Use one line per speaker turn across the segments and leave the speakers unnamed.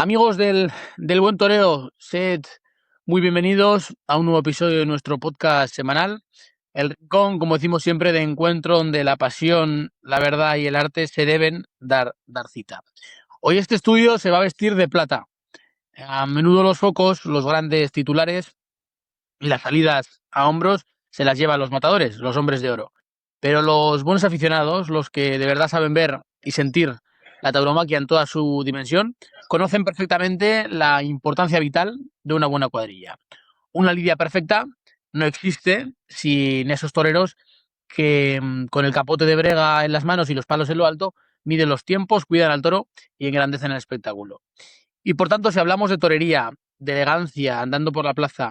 Amigos del buen toreo, sed muy bienvenidos a un nuevo episodio de nuestro podcast semanal. El rincón, como decimos siempre, de encuentro donde la pasión, la verdad y el arte se deben dar cita. Hoy este estudio se va a vestir de plata. A menudo los focos, los grandes titulares y las salidas a hombros se las llevan los matadores, los hombres de oro. Pero los buenos aficionados, los que de verdad saben ver y sentir la tauromaquia en toda su dimensión, conocen perfectamente la importancia vital de una buena cuadrilla. Una lidia perfecta no existe sin esos toreros que con el capote de brega en las manos y los palos en lo alto miden los tiempos, cuidan al toro y engrandecen el espectáculo. Y por tanto, si hablamos de torería, de elegancia andando por la plaza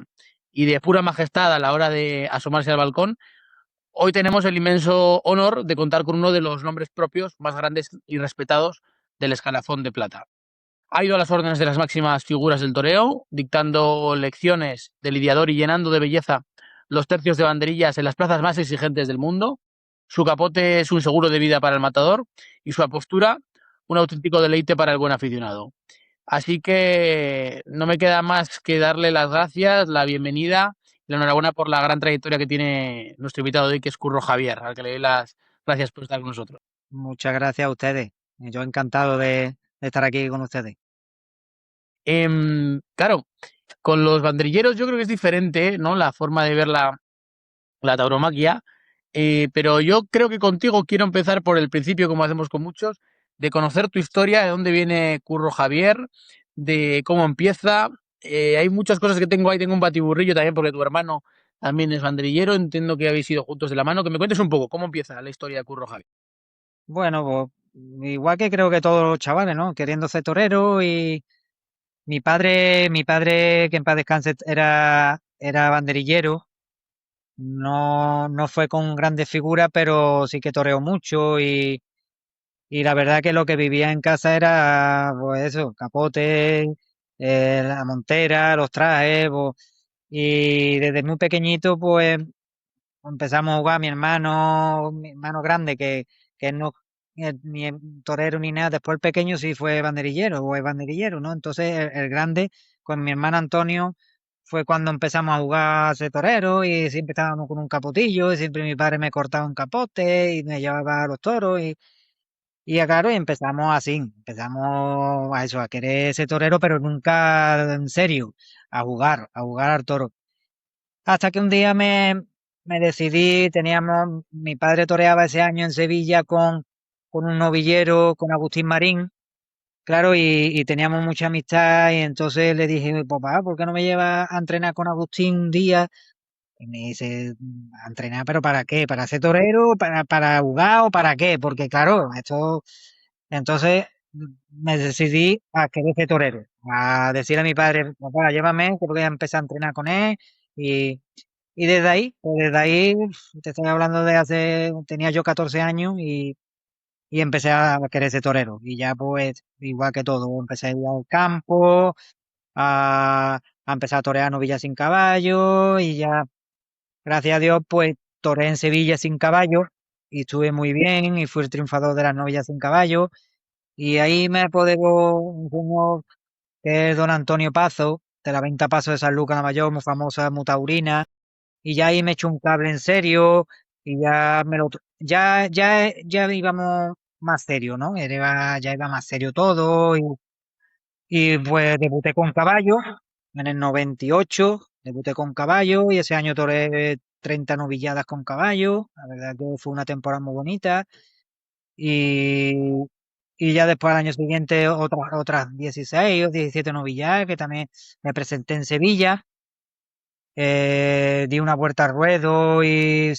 y de pura majestad a la hora de asomarse al balcón, hoy tenemos el inmenso honor de contar con uno de los nombres propios más grandes y respetados del escalafón de plata. Ha ido a las órdenes de las máximas figuras del toreo, dictando lecciones de lidiador y llenando de belleza los tercios de banderillas en las plazas más exigentes del mundo. Su capote es un seguro de vida para el matador y su apostura un auténtico deleite para el buen aficionado. Así que no me queda más que darle las gracias, la bienvenida y la enhorabuena por la gran trayectoria que tiene nuestro invitado de hoy, que es Curro Javier, al que le doy las gracias por estar con nosotros.
Muchas gracias a ustedes. Yo encantado de estar aquí con ustedes.
Claro, con los banderilleros yo creo que es diferente, ¿no? La forma de ver la tauromaquia, pero yo creo que contigo quiero empezar por el principio, como hacemos con muchos, de conocer tu historia, de dónde viene Curro Javier, de cómo empieza. Hay muchas cosas que tengo ahí, tengo un batiburrillo también porque tu hermano también es banderillero, entiendo que habéis ido juntos de la mano, que me cuentes un poco cómo empieza la historia de Curro Javier.
Bueno, pues igual que creo que todos los chavales, ¿no? Queriendo ser torero y mi padre, que en paz descanse, era banderillero. No fue con grandes figuras, pero sí que toreó mucho y la verdad que lo que vivía en casa era, pues eso, capote, la montera, los trajes, pues, y desde muy pequeñito, pues empezamos a jugar mi hermano grande, que no es ni torero ni nada, después el pequeño sí fue banderillero o es banderillero, ¿no? Entonces el grande, con mi hermano Antonio, fue cuando empezamos a jugar a ser torero y siempre estábamos con un capotillo y siempre mi padre me cortaba un capote y me llevaba a los toros y claro, y empezamos así, empezamos a eso, a querer ser torero, pero nunca en serio, a jugar al toro. Hasta que un día me decidí, mi padre toreaba ese año en Sevilla con un novillero, con Agustín Marín, claro, y teníamos mucha amistad, y entonces le dije, papá, ¿por qué no me llevas a entrenar con Agustín un día? Y me dice, ¿a entrenar, pero para qué? ¿Para ser torero? ¿Para jugar o para qué? Porque claro, entonces me decidí a querer ser torero, a decirle a mi padre, papá, llévame, que voy a empezar a entrenar con él, y desde ahí, te estoy hablando tenía yo 14 años y empecé a querer ser torero. Y ya pues, igual que todo, empecé a ir al campo, a empezar a torear novillas sin caballo y ya, gracias a Dios, pues toreé en Sevilla sin caballo y estuve muy bien y fui el triunfador de las novillas sin caballo. Y ahí me apoderó un señor que es don Antonio Pazo, de la Venta Pazo de San Lucas la Mayor, muy famosa, muy taurina, y ya ahí me echó un cable en serio y ya íbamos más serio, ¿no? Ya iba más serio todo y pues debuté con caballo en el 98, debuté con caballo y ese año toré 30 novilladas con caballo, la verdad que fue una temporada muy bonita y, y ya después al año siguiente otras 16 o 17 novilladas que también me presenté en Sevilla. Di una vuelta al ruedo y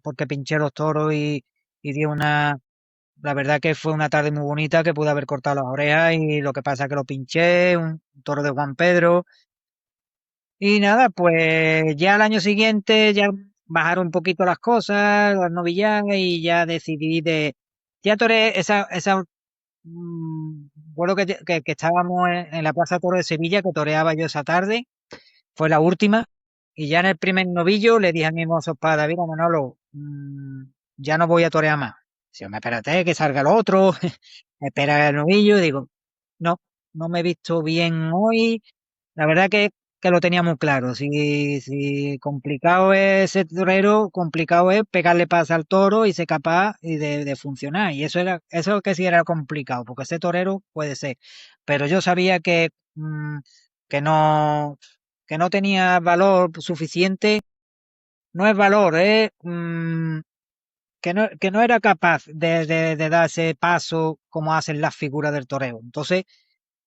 porque pinché los toros y di la verdad que fue una tarde muy bonita que pude haber cortado las orejas y lo que pasa es que lo pinché, un toro de Juan Pedro. Y nada, pues ya al año siguiente ya bajaron un poquito las cosas, las novilladas y ya decidí ya toré recuerdo que estábamos en la Plaza Toro de Sevilla, que toreaba yo esa tarde, fue la última, y ya en el primer novillo le dije a mi mozo espada, mira Manolo, ya no voy a torear más. Si me espérate que salga el otro, espera el novillo, y digo, no, no me he visto bien hoy. La verdad que lo tenía muy claro. Si complicado es ser torero, complicado es pegarle paz al toro y ser capaz de funcionar. Y eso que sí era complicado, porque ser torero puede ser. Pero yo sabía que no, que no tenía valor suficiente. No es valor, que no era capaz de dar ese paso como hacen las figuras del toreo. Entonces,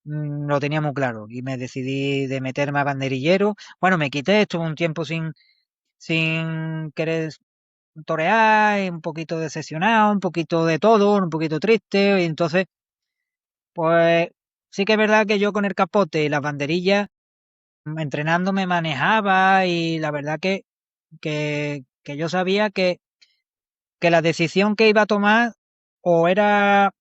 lo tenía muy claro y me decidí de meterme a banderillero. Bueno, me quité, estuve un tiempo sin querer torear, y un poquito decepcionado, un poquito de todo, un poquito triste. Y entonces, pues sí que es verdad que yo con el capote y las banderillas, entrenando me manejaba y la verdad que yo sabía que la decisión que iba a tomar o era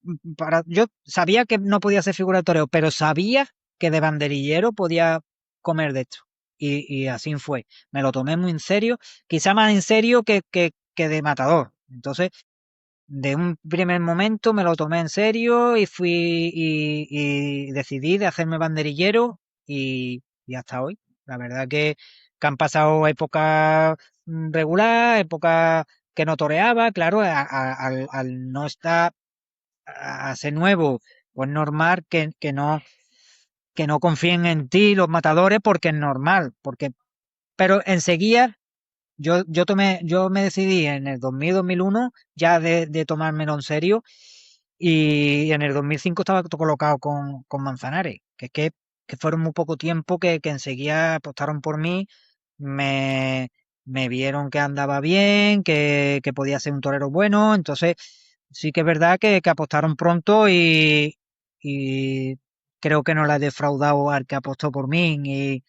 yo sabía que no podía ser figura de toreo, pero sabía que de banderillero podía comer de esto. Y así fue. Me lo tomé muy en serio, quizá más en serio que de matador. Entonces, de un primer momento me lo tomé en serio y y decidí de hacerme banderillero y hasta hoy. La verdad que han pasado épocas regular, épocas que no toreaba, claro, al no estar a ser nuevo, pues normal que no confíen en ti los matadores porque es normal, pero enseguida yo me decidí en el 2000-2001 ya de tomármelo en serio y en el 2005 estaba colocado con Manzanares, que fueron muy poco tiempo que enseguida apostaron por mí, me, me vieron que andaba bien, que podía ser un torero bueno, entonces sí que es verdad que apostaron pronto y creo que no la he defraudado al que apostó por mí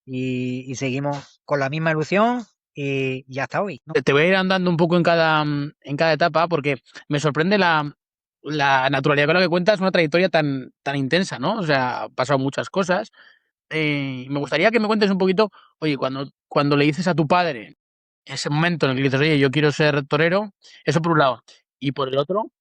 y seguimos con la misma ilusión y hasta hoy, ¿no?
Te voy a ir andando un poco en cada etapa porque me sorprende la naturalidad con la que cuentas una trayectoria tan intensa, ¿no? O sea, han pasado muchas cosas. Me gustaría que me cuentes un poquito, oye, cuando le dices a tu padre, ese momento en el que dices, oye, yo quiero ser torero, eso por un lado. Y por el otro,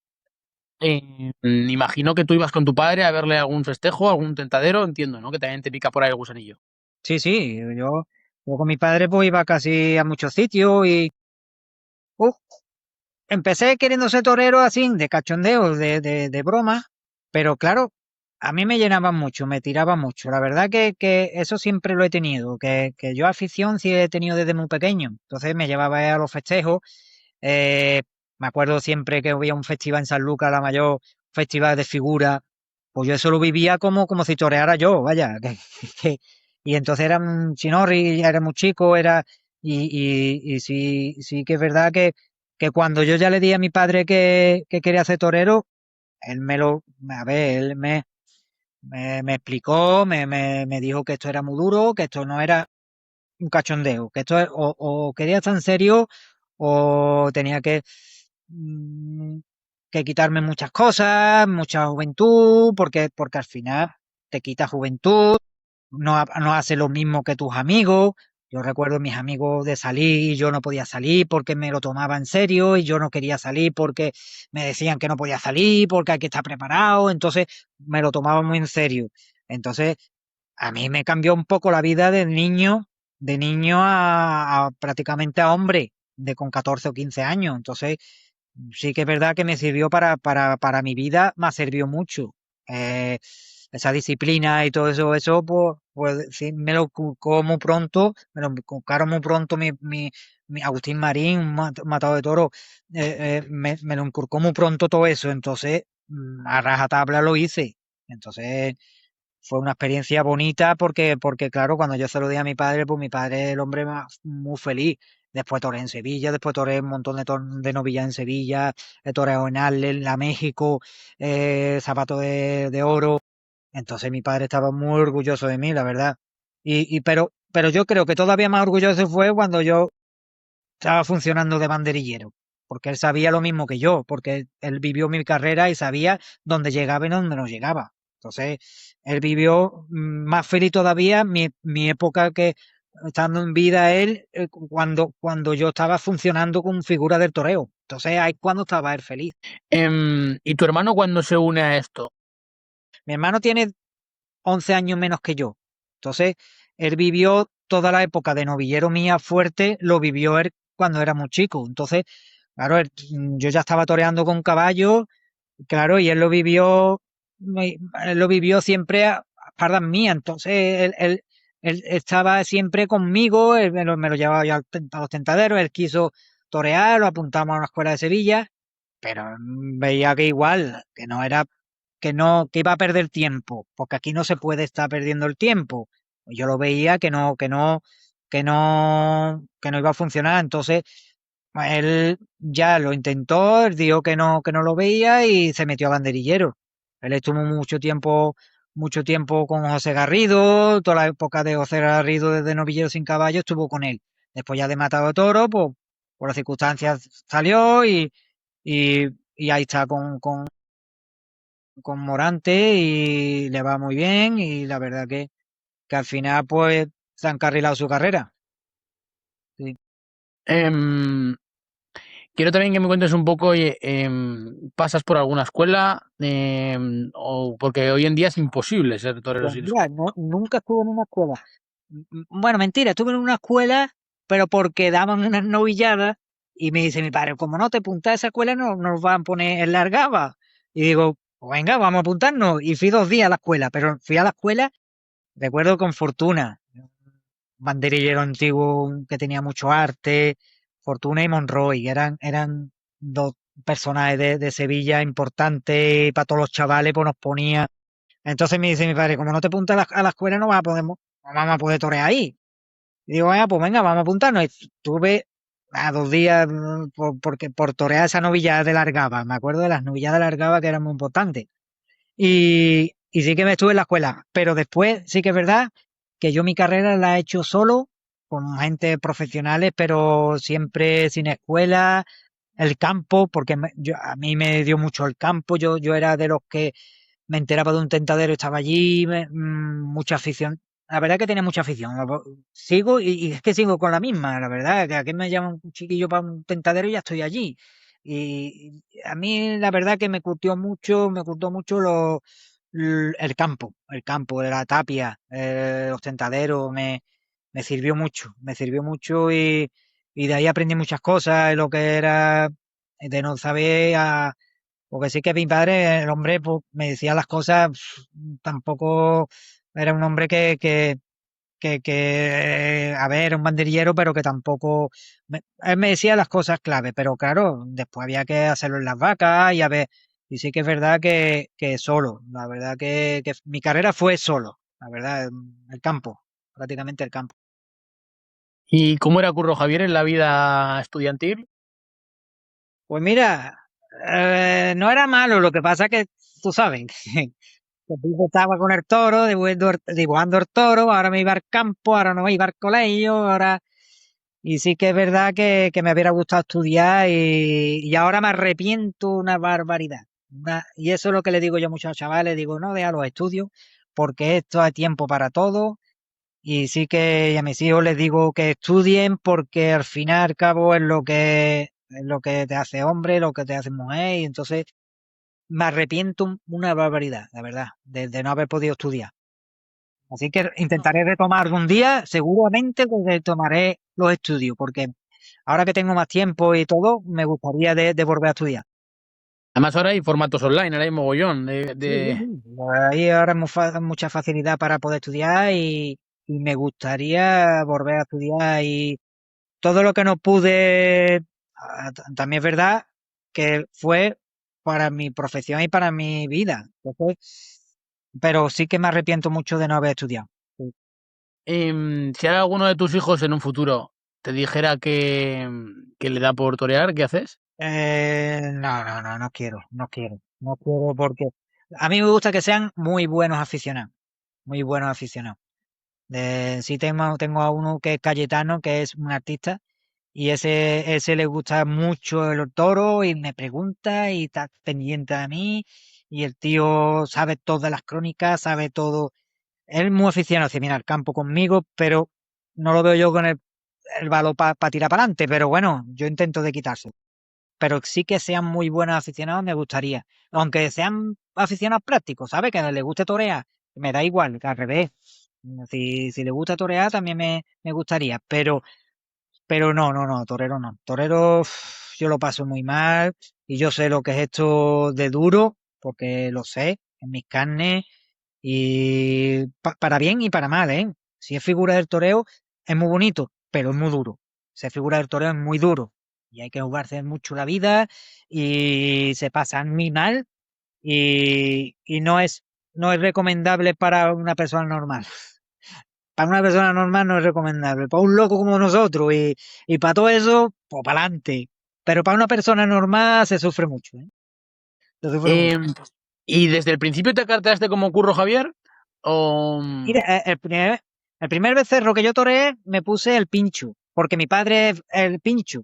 imagino que tú ibas con tu padre a verle algún festejo, algún tentadero, entiendo, ¿no? Que también te pica por ahí el gusanillo.
Sí, sí, yo con mi padre pues iba casi a muchos sitios y uh, empecé queriendo ser torero así, de cachondeo, de broma, pero claro, a mí me llenaba mucho, me tiraba mucho. La verdad que eso siempre lo he tenido, que yo afición sí he tenido desde muy pequeño. Entonces me llevaba a los festejos. eh, Me acuerdo siempre que había un festival en San Lucas, la mayor festival de figuras, pues yo eso lo vivía como si toreara yo, vaya. Y entonces era un chinorri, ya era muy chico, y sí, sí que es verdad que cuando yo ya le di a mi padre que quería ser torero, él a ver, me explicó, me dijo que esto era muy duro, que esto no era un cachondeo, que esto o quería estar en serio o tenía mm, que quitarme muchas cosas, mucha juventud, porque al final te quita juventud, no hace lo mismo que tus amigos. Yo recuerdo mis amigos de salir y yo no podía salir porque me lo tomaba en serio y yo no quería salir porque me decían que no podía salir porque hay que estar preparado, entonces me lo tomaba muy en serio. Entonces, a mí me cambió un poco la vida de niño a prácticamente a hombre, de con 14 o 15 años. Entonces, sí que es verdad que me sirvió para mi vida, me ha servido mucho. Eh, Esa disciplina y todo eso pues sí, me lo inculcó muy pronto, me lo inculcaron muy pronto mi Agustín Marín, un matador de toro, me lo inculcó muy pronto todo eso, entonces a rajatabla lo hice. Entonces fue una experiencia bonita porque claro, cuando yo se lo di a mi padre, pues mi padre es el hombre más, muy feliz. Después toré en Sevilla, después toré un montón de novillas en Sevilla, he toreado en Arles, en La México, zapato de oro. Entonces mi padre estaba muy orgulloso de mí, la verdad. Pero yo creo que todavía más orgulloso fue cuando yo estaba funcionando de banderillero, porque él sabía lo mismo que yo, porque él vivió mi carrera y sabía dónde llegaba y dónde no llegaba. Entonces, él vivió más feliz todavía mi época que estando en vida él, cuando yo estaba funcionando con figura del toreo. Entonces, ahí cuando estaba él feliz.
¿Y tu hermano cuándo se une a esto?
Mi hermano tiene 11 años menos que yo. Entonces, él vivió toda la época de novillero mía fuerte, lo vivió él cuando era muy chico. Entonces, claro, yo ya estaba toreando con caballo, claro, y él lo vivió siempre a espaldas mías. Entonces, él estaba siempre conmigo, él me lo llevaba yo a los tentaderos, él quiso torear, lo apuntamos a una escuela de Sevilla, pero veía que igual, que iba a perder tiempo, porque aquí no se puede estar perdiendo el tiempo. Yo lo veía que no iba a funcionar. Entonces, él ya lo intentó, él dijo que no lo veía y se metió a banderillero. Él estuvo mucho tiempo con José Garrido, toda la época de José Garrido desde novillero sin caballo estuvo con él. Después ya de Matado de Toro, pues por las circunstancias salió y ahí está con Morante y le va muy bien y la verdad que al final pues se ha encarrilado su carrera. Sí.
Em, quiero también que me cuentes un poco, oye, ¿pasas por alguna escuela? O porque hoy en día es imposible ser torero
Pues
sin
mira,
escuela.
nunca estuve en una escuela. Bueno, mentira, estuve en una escuela, pero porque daban unas novilladas y me dice mi padre, como no te apuntas a esa escuela, no nos van a poner en largaba. Y digo, pues venga, vamos a apuntarnos. Y fui 2 días a la escuela, pero fui a la escuela, recuerdo con Fortuna, un banderillero antiguo que tenía mucho arte, Fortuna y Monroy, eran dos personajes de Sevilla importantes, y para todos los chavales, pues nos ponía. Entonces me dice mi padre, como no te apuntas a la escuela, no vamos a poder torear ahí. Y digo, pues venga, vamos a apuntarnos. Y estuve a 2 días por torear esa novillada de Largaba. Me acuerdo de las novilladas de Largaba que eran muy importantes. Y sí que me estuve en la escuela, pero después sí que es verdad que yo mi carrera la he hecho solo, con gente profesionales, pero siempre sin escuela, el campo, porque a mí me dio mucho el campo, yo era de los que me enteraba de un tentadero, estaba allí, mucha afición. La verdad que tenía mucha afición. Sigo y es que sigo con la misma, la verdad, que aquí me llaman un chiquillo para un tentadero y ya estoy allí. Y a mí la verdad que me gustó mucho el campo de la tapia, los tentaderos, me sirvió mucho y de ahí aprendí muchas cosas, lo que era de no saber porque sí que mi padre, el hombre, pues, me decía las cosas, tampoco era un hombre a ver, era un banderillero, pero que tampoco, él me decía las cosas clave, pero claro, después había que hacerlo en las vacas y a ver, y sí que es verdad que solo, la verdad que mi carrera fue solo, la verdad, el campo, prácticamente el campo.
¿Y cómo era Curro Javier en la vida estudiantil?
Pues mira, no era malo, lo que pasa que, tú sabes, pues yo estaba con el toro, dibujando el toro, ahora me iba al campo, ahora no me iba al colegio, ahora. Y sí que es verdad que me hubiera gustado estudiar y ahora me arrepiento una barbaridad. Y eso es lo que le digo yo a muchos chavales, digo, no, deja los estudios, porque esto hay tiempo para todo. Y sí que a mis hijos les digo que estudien, porque al fin y al cabo es lo que te hace hombre, lo que te hace mujer, y entonces me arrepiento una barbaridad, la verdad, de no haber podido estudiar. Así que intentaré retomar algún día, seguramente que retomaré los estudios, porque ahora que tengo más tiempo y todo, me gustaría de volver a estudiar.
Además ahora hay formatos online, ahora hay mogollón
Sí, sí, sí. Ahí ahora es mucha facilidad para poder estudiar y me gustaría volver a estudiar y todo lo que no pude, también es verdad que fue para mi profesión y para mi vida. Entonces, pero sí que me arrepiento mucho de no haber estudiado. Sí.
Si ahora alguno de tus hijos en un futuro te dijera que le da por torear, ¿qué haces?
No quiero, no quiero porque a mí me gusta que sean muy buenos aficionados. Sí tengo a uno que es Cayetano, que es un artista, y ese le gusta mucho el toro y me pregunta y está pendiente de mí, y el tío sabe todas las crónicas, sabe todo. Él es muy aficionado hacia mira al campo conmigo, pero no lo veo yo con el balón para tirar para adelante, pero bueno, yo intento de quitarse pero sí que sean muy buenos aficionados me gustaría. Aunque sean aficionados prácticos, ¿sabes? Que les guste torear, me da igual, al revés. Si le gusta torear, también me gustaría, pero no, no, no, torero no. Torero yo lo paso muy mal y yo sé lo que es esto de duro, porque lo sé en mis carnes y para bien y para mal, ¿eh? Si es figura del toreo, es muy bonito, pero es muy duro. Si es figura del toreo, es muy duro. Y hay que jugarse mucho la vida y se pasan muy mal y no es recomendable para una persona normal. Para una persona normal no es recomendable. Para un loco como nosotros y para todo eso, pues para adelante. Pero para una persona normal se sufre mucho, ¿eh? Se sufre mucho.
Eh, ¿Y desde el principio te carteaste como Curro Javier? ¿O...?
Mira, el primer becerro que yo toreé me puse el pincho, porque mi padre es el pincho,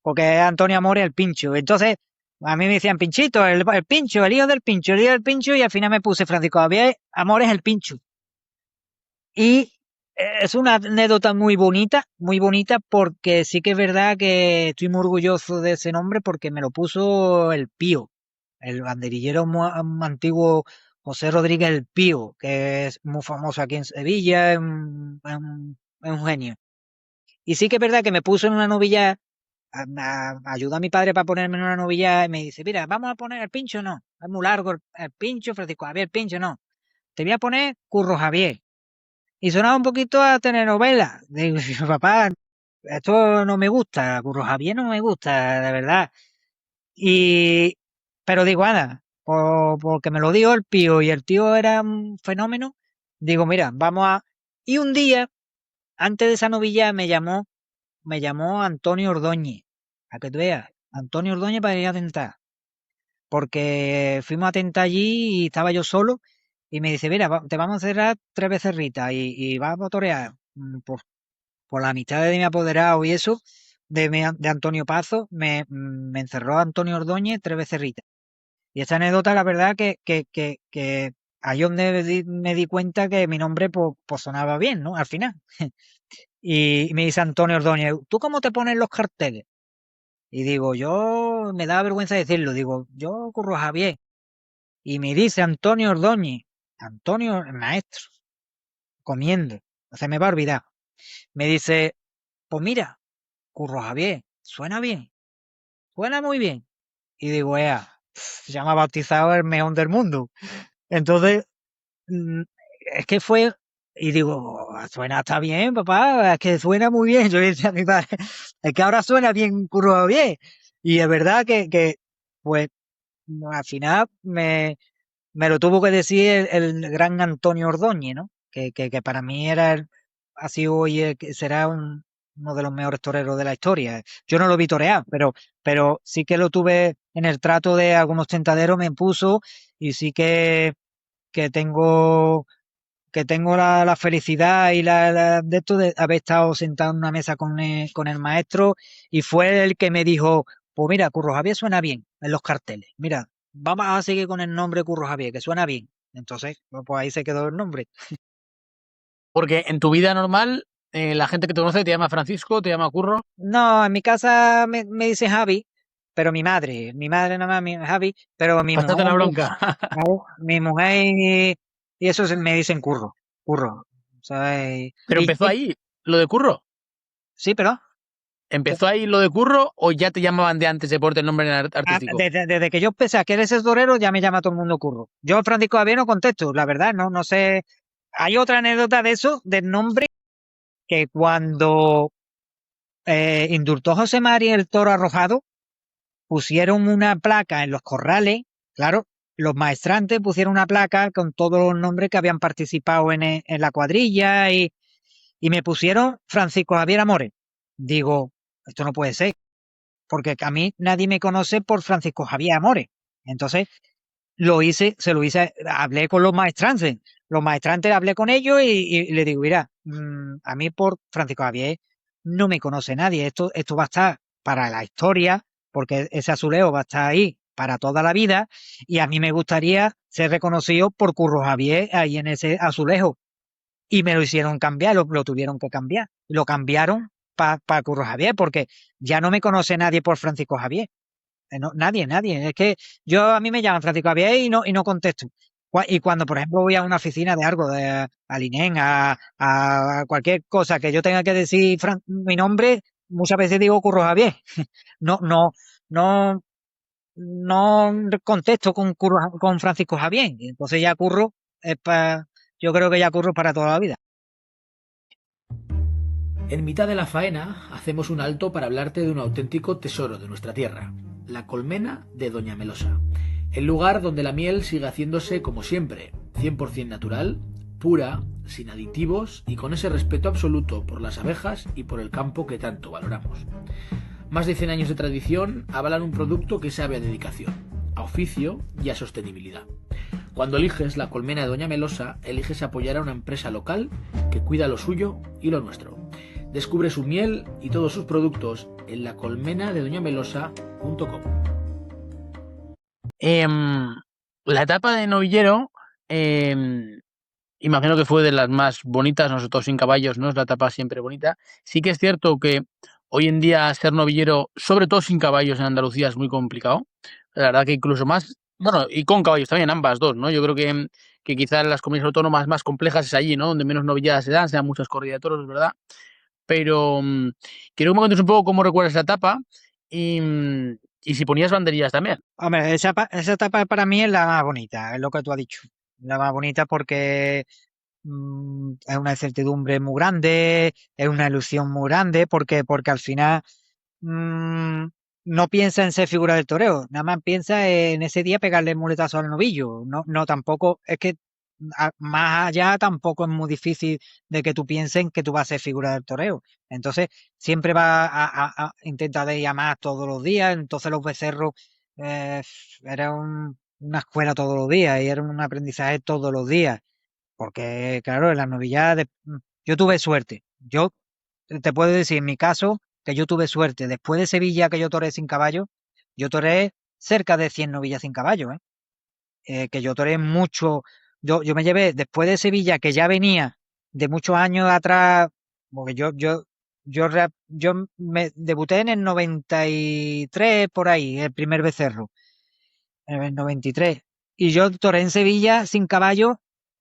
porque es Antonio Amores el pincho. Entonces, a mí me decían pinchito, el pincho, el hijo del pincho, el hijo del pincho, y al final me puse Francisco Javier Amores el pincho. Y es una anécdota muy bonita, porque sí que es verdad que estoy muy orgulloso de ese nombre porque me lo puso el Pío, el banderillero antiguo José Rodríguez el Pío, que es muy famoso aquí en Sevilla, es un genio. Y sí que es verdad que me puso en una novilla, ayudó a mi padre para ponerme en una novilla y me dice, mira, vamos a poner el pincho, no, es muy largo el pincho, Francisco Javier, el pincho, no, te voy a poner Curro Javier. Y sonaba un poquito a telenovela. Digo, papá, esto no me gusta, Curro Javier no me gusta, de verdad. Y, pero digo, Ana, porque me lo dijo el tío y el tío era un fenómeno, digo, mira, vamos a... Y un día, antes de esa novilla, me llamó Antonio Ordóñez, a que tú veas, Antonio Ordóñez para ir a tentar, porque fuimos a tentar allí y estaba yo solo y me dice, mira, te vamos a cerrar 3 becerritas y vamos a torear. Por la amistad de mi apoderado y eso, de Antonio Pazo, me encerró Antonio Ordóñez 3 becerritas. Y esta anécdota, la verdad, que ahí donde me di cuenta que mi nombre pues sonaba bien, ¿no? Al final. Y me dice Antonio Ordóñez, ¿tú cómo te pones los carteles? Y digo, yo, me da vergüenza decirlo, digo, yo Curro Javier. Y me dice Antonio Ordóñez, Antonio, el maestro, comiendo, se me va a olvidar. Me dice, pues mira, Curro Javier, suena bien, suena muy bien. Y digo, ya me ha bautizado el mejor del mundo. Entonces, mm, es que fue, y digo, suena está bien, papá, es que suena muy bien. Yo le decía a mi padre, es que ahora suena bien Curro Javier. Y es verdad pues, al final me lo tuvo que decir el gran Antonio Ordóñez, ¿no? Que para mí ha sido y será uno de los mejores toreros de la historia. Yo no lo vi torear, pero sí que lo tuve en el trato de algunos tentaderos, me puso y sí que tengo que tengo la felicidad y de esto de haber estado sentado en una mesa con el maestro y fue el que me dijo, pues mira, Curro Javier suena bien en los carteles, mira, vamos a seguir con el nombre Curro Javier, que suena bien. Entonces, pues ahí se quedó el nombre.
Porque en tu vida normal, la gente que te conoce te llama Francisco, te llama Curro.
No, en mi casa me dice Javi, pero mi madre nada más me Javi, pero mi
Pásate la
mujer,
bronca.
mi mujer y eso me dicen Curro, ¿sabes?
Pero empezó ahí lo de Curro.
Sí, pero
¿Empezó ahí lo de Curro o ya te llamaban de antes de ponerte el nombre artístico?
desde que yo empecé a querer ese torero, ya me llama todo el mundo Curro. Yo, Francisco Javier, no contesto, la verdad, no sé. Hay otra anécdota de eso, del nombre, que cuando indultó José María el toro arrojado, pusieron una placa en los corrales, claro, los maestrantes pusieron una placa con todos los nombres que habían participado en la cuadrilla y me pusieron Francisco Javier Amores. Digo, esto no puede ser, porque a mí nadie me conoce por Francisco Javier Amores. Entonces, se lo hice, hablé con los maestrantes hablé con ellos y le digo, mira, a mí por Francisco Javier no me conoce nadie, esto va a estar para la historia, porque ese azulejo va a estar ahí para toda la vida, y a mí me gustaría ser reconocido por Curro Javier ahí en ese azulejo. Y me lo hicieron cambiar, lo tuvieron que cambiar. Lo cambiaron para Curro Javier, porque ya no me conoce nadie por Francisco Javier. Nadie. Es que a mí me llaman Francisco Javier y no contesto. Y cuando, por ejemplo, voy a una oficina de algo, al INEM, a cualquier cosa que yo tenga que decir mi nombre, muchas veces digo Curro Javier. No, no, no, no contesto con Francisco Javier. Entonces ya Curro yo creo que ya Curro es para toda la vida.
En mitad de la faena hacemos un alto para hablarte de un auténtico tesoro de nuestra tierra, la colmena de Doña Melosa, el lugar donde la miel sigue haciéndose como siempre, 100% natural, pura, sin aditivos y con ese respeto absoluto por las abejas y por el campo que tanto valoramos. Más de 100 años de tradición avalan un producto que sabe a dedicación, a oficio y a sostenibilidad. Cuando eliges la colmena de Doña Melosa, eliges apoyar a una empresa local que cuida lo suyo y lo nuestro. Descubre su miel y todos sus productos en lacolmenadedoñamelosa.com.
La etapa de novillero, imagino que fue de las más bonitas, nosotros sin caballos, ¿no? Es la etapa siempre bonita. Sí que es cierto que hoy en día ser novillero, sobre todo sin caballos en Andalucía, es muy complicado. La verdad que incluso más, bueno, y con caballos también, ambas dos, ¿no? Yo creo que quizás las comunidades autónomas más complejas es allí, ¿no? Donde menos novilladas se dan, se dan muchas corridas de toros, ¿verdad? Pero quiero que me cuentes un poco cómo recuerdas esa etapa y si ponías banderillas también.
Hombre, esa etapa para mí es la más bonita, es lo que tú has dicho. La más bonita porque es una incertidumbre muy grande, es una ilusión muy grande, porque al final mm, no piensa en ser figura del toreo, nada más piensa en ese día pegarle el muletazo al novillo. No, no, tampoco, es que más allá tampoco es muy difícil de que tú pienses en que tú vas a ser figura del toreo. Entonces, siempre va a intentar de ir a más todos los días, entonces los becerros eh, era una escuela todos los días y era un aprendizaje todos los días. Porque, claro, en las novilladas yo tuve suerte. Yo te puedo decir, en mi caso, que yo tuve suerte. Después de Sevilla, que yo toré sin caballo, yo toré cerca de 100 novillas sin caballo, ¿eh? Que yo toré mucho. Yo me llevé, después de Sevilla, que ya venía de muchos años atrás, porque yo me debuté en el 93, por ahí, el primer becerro, en el 93. Y yo toré en Sevilla sin caballo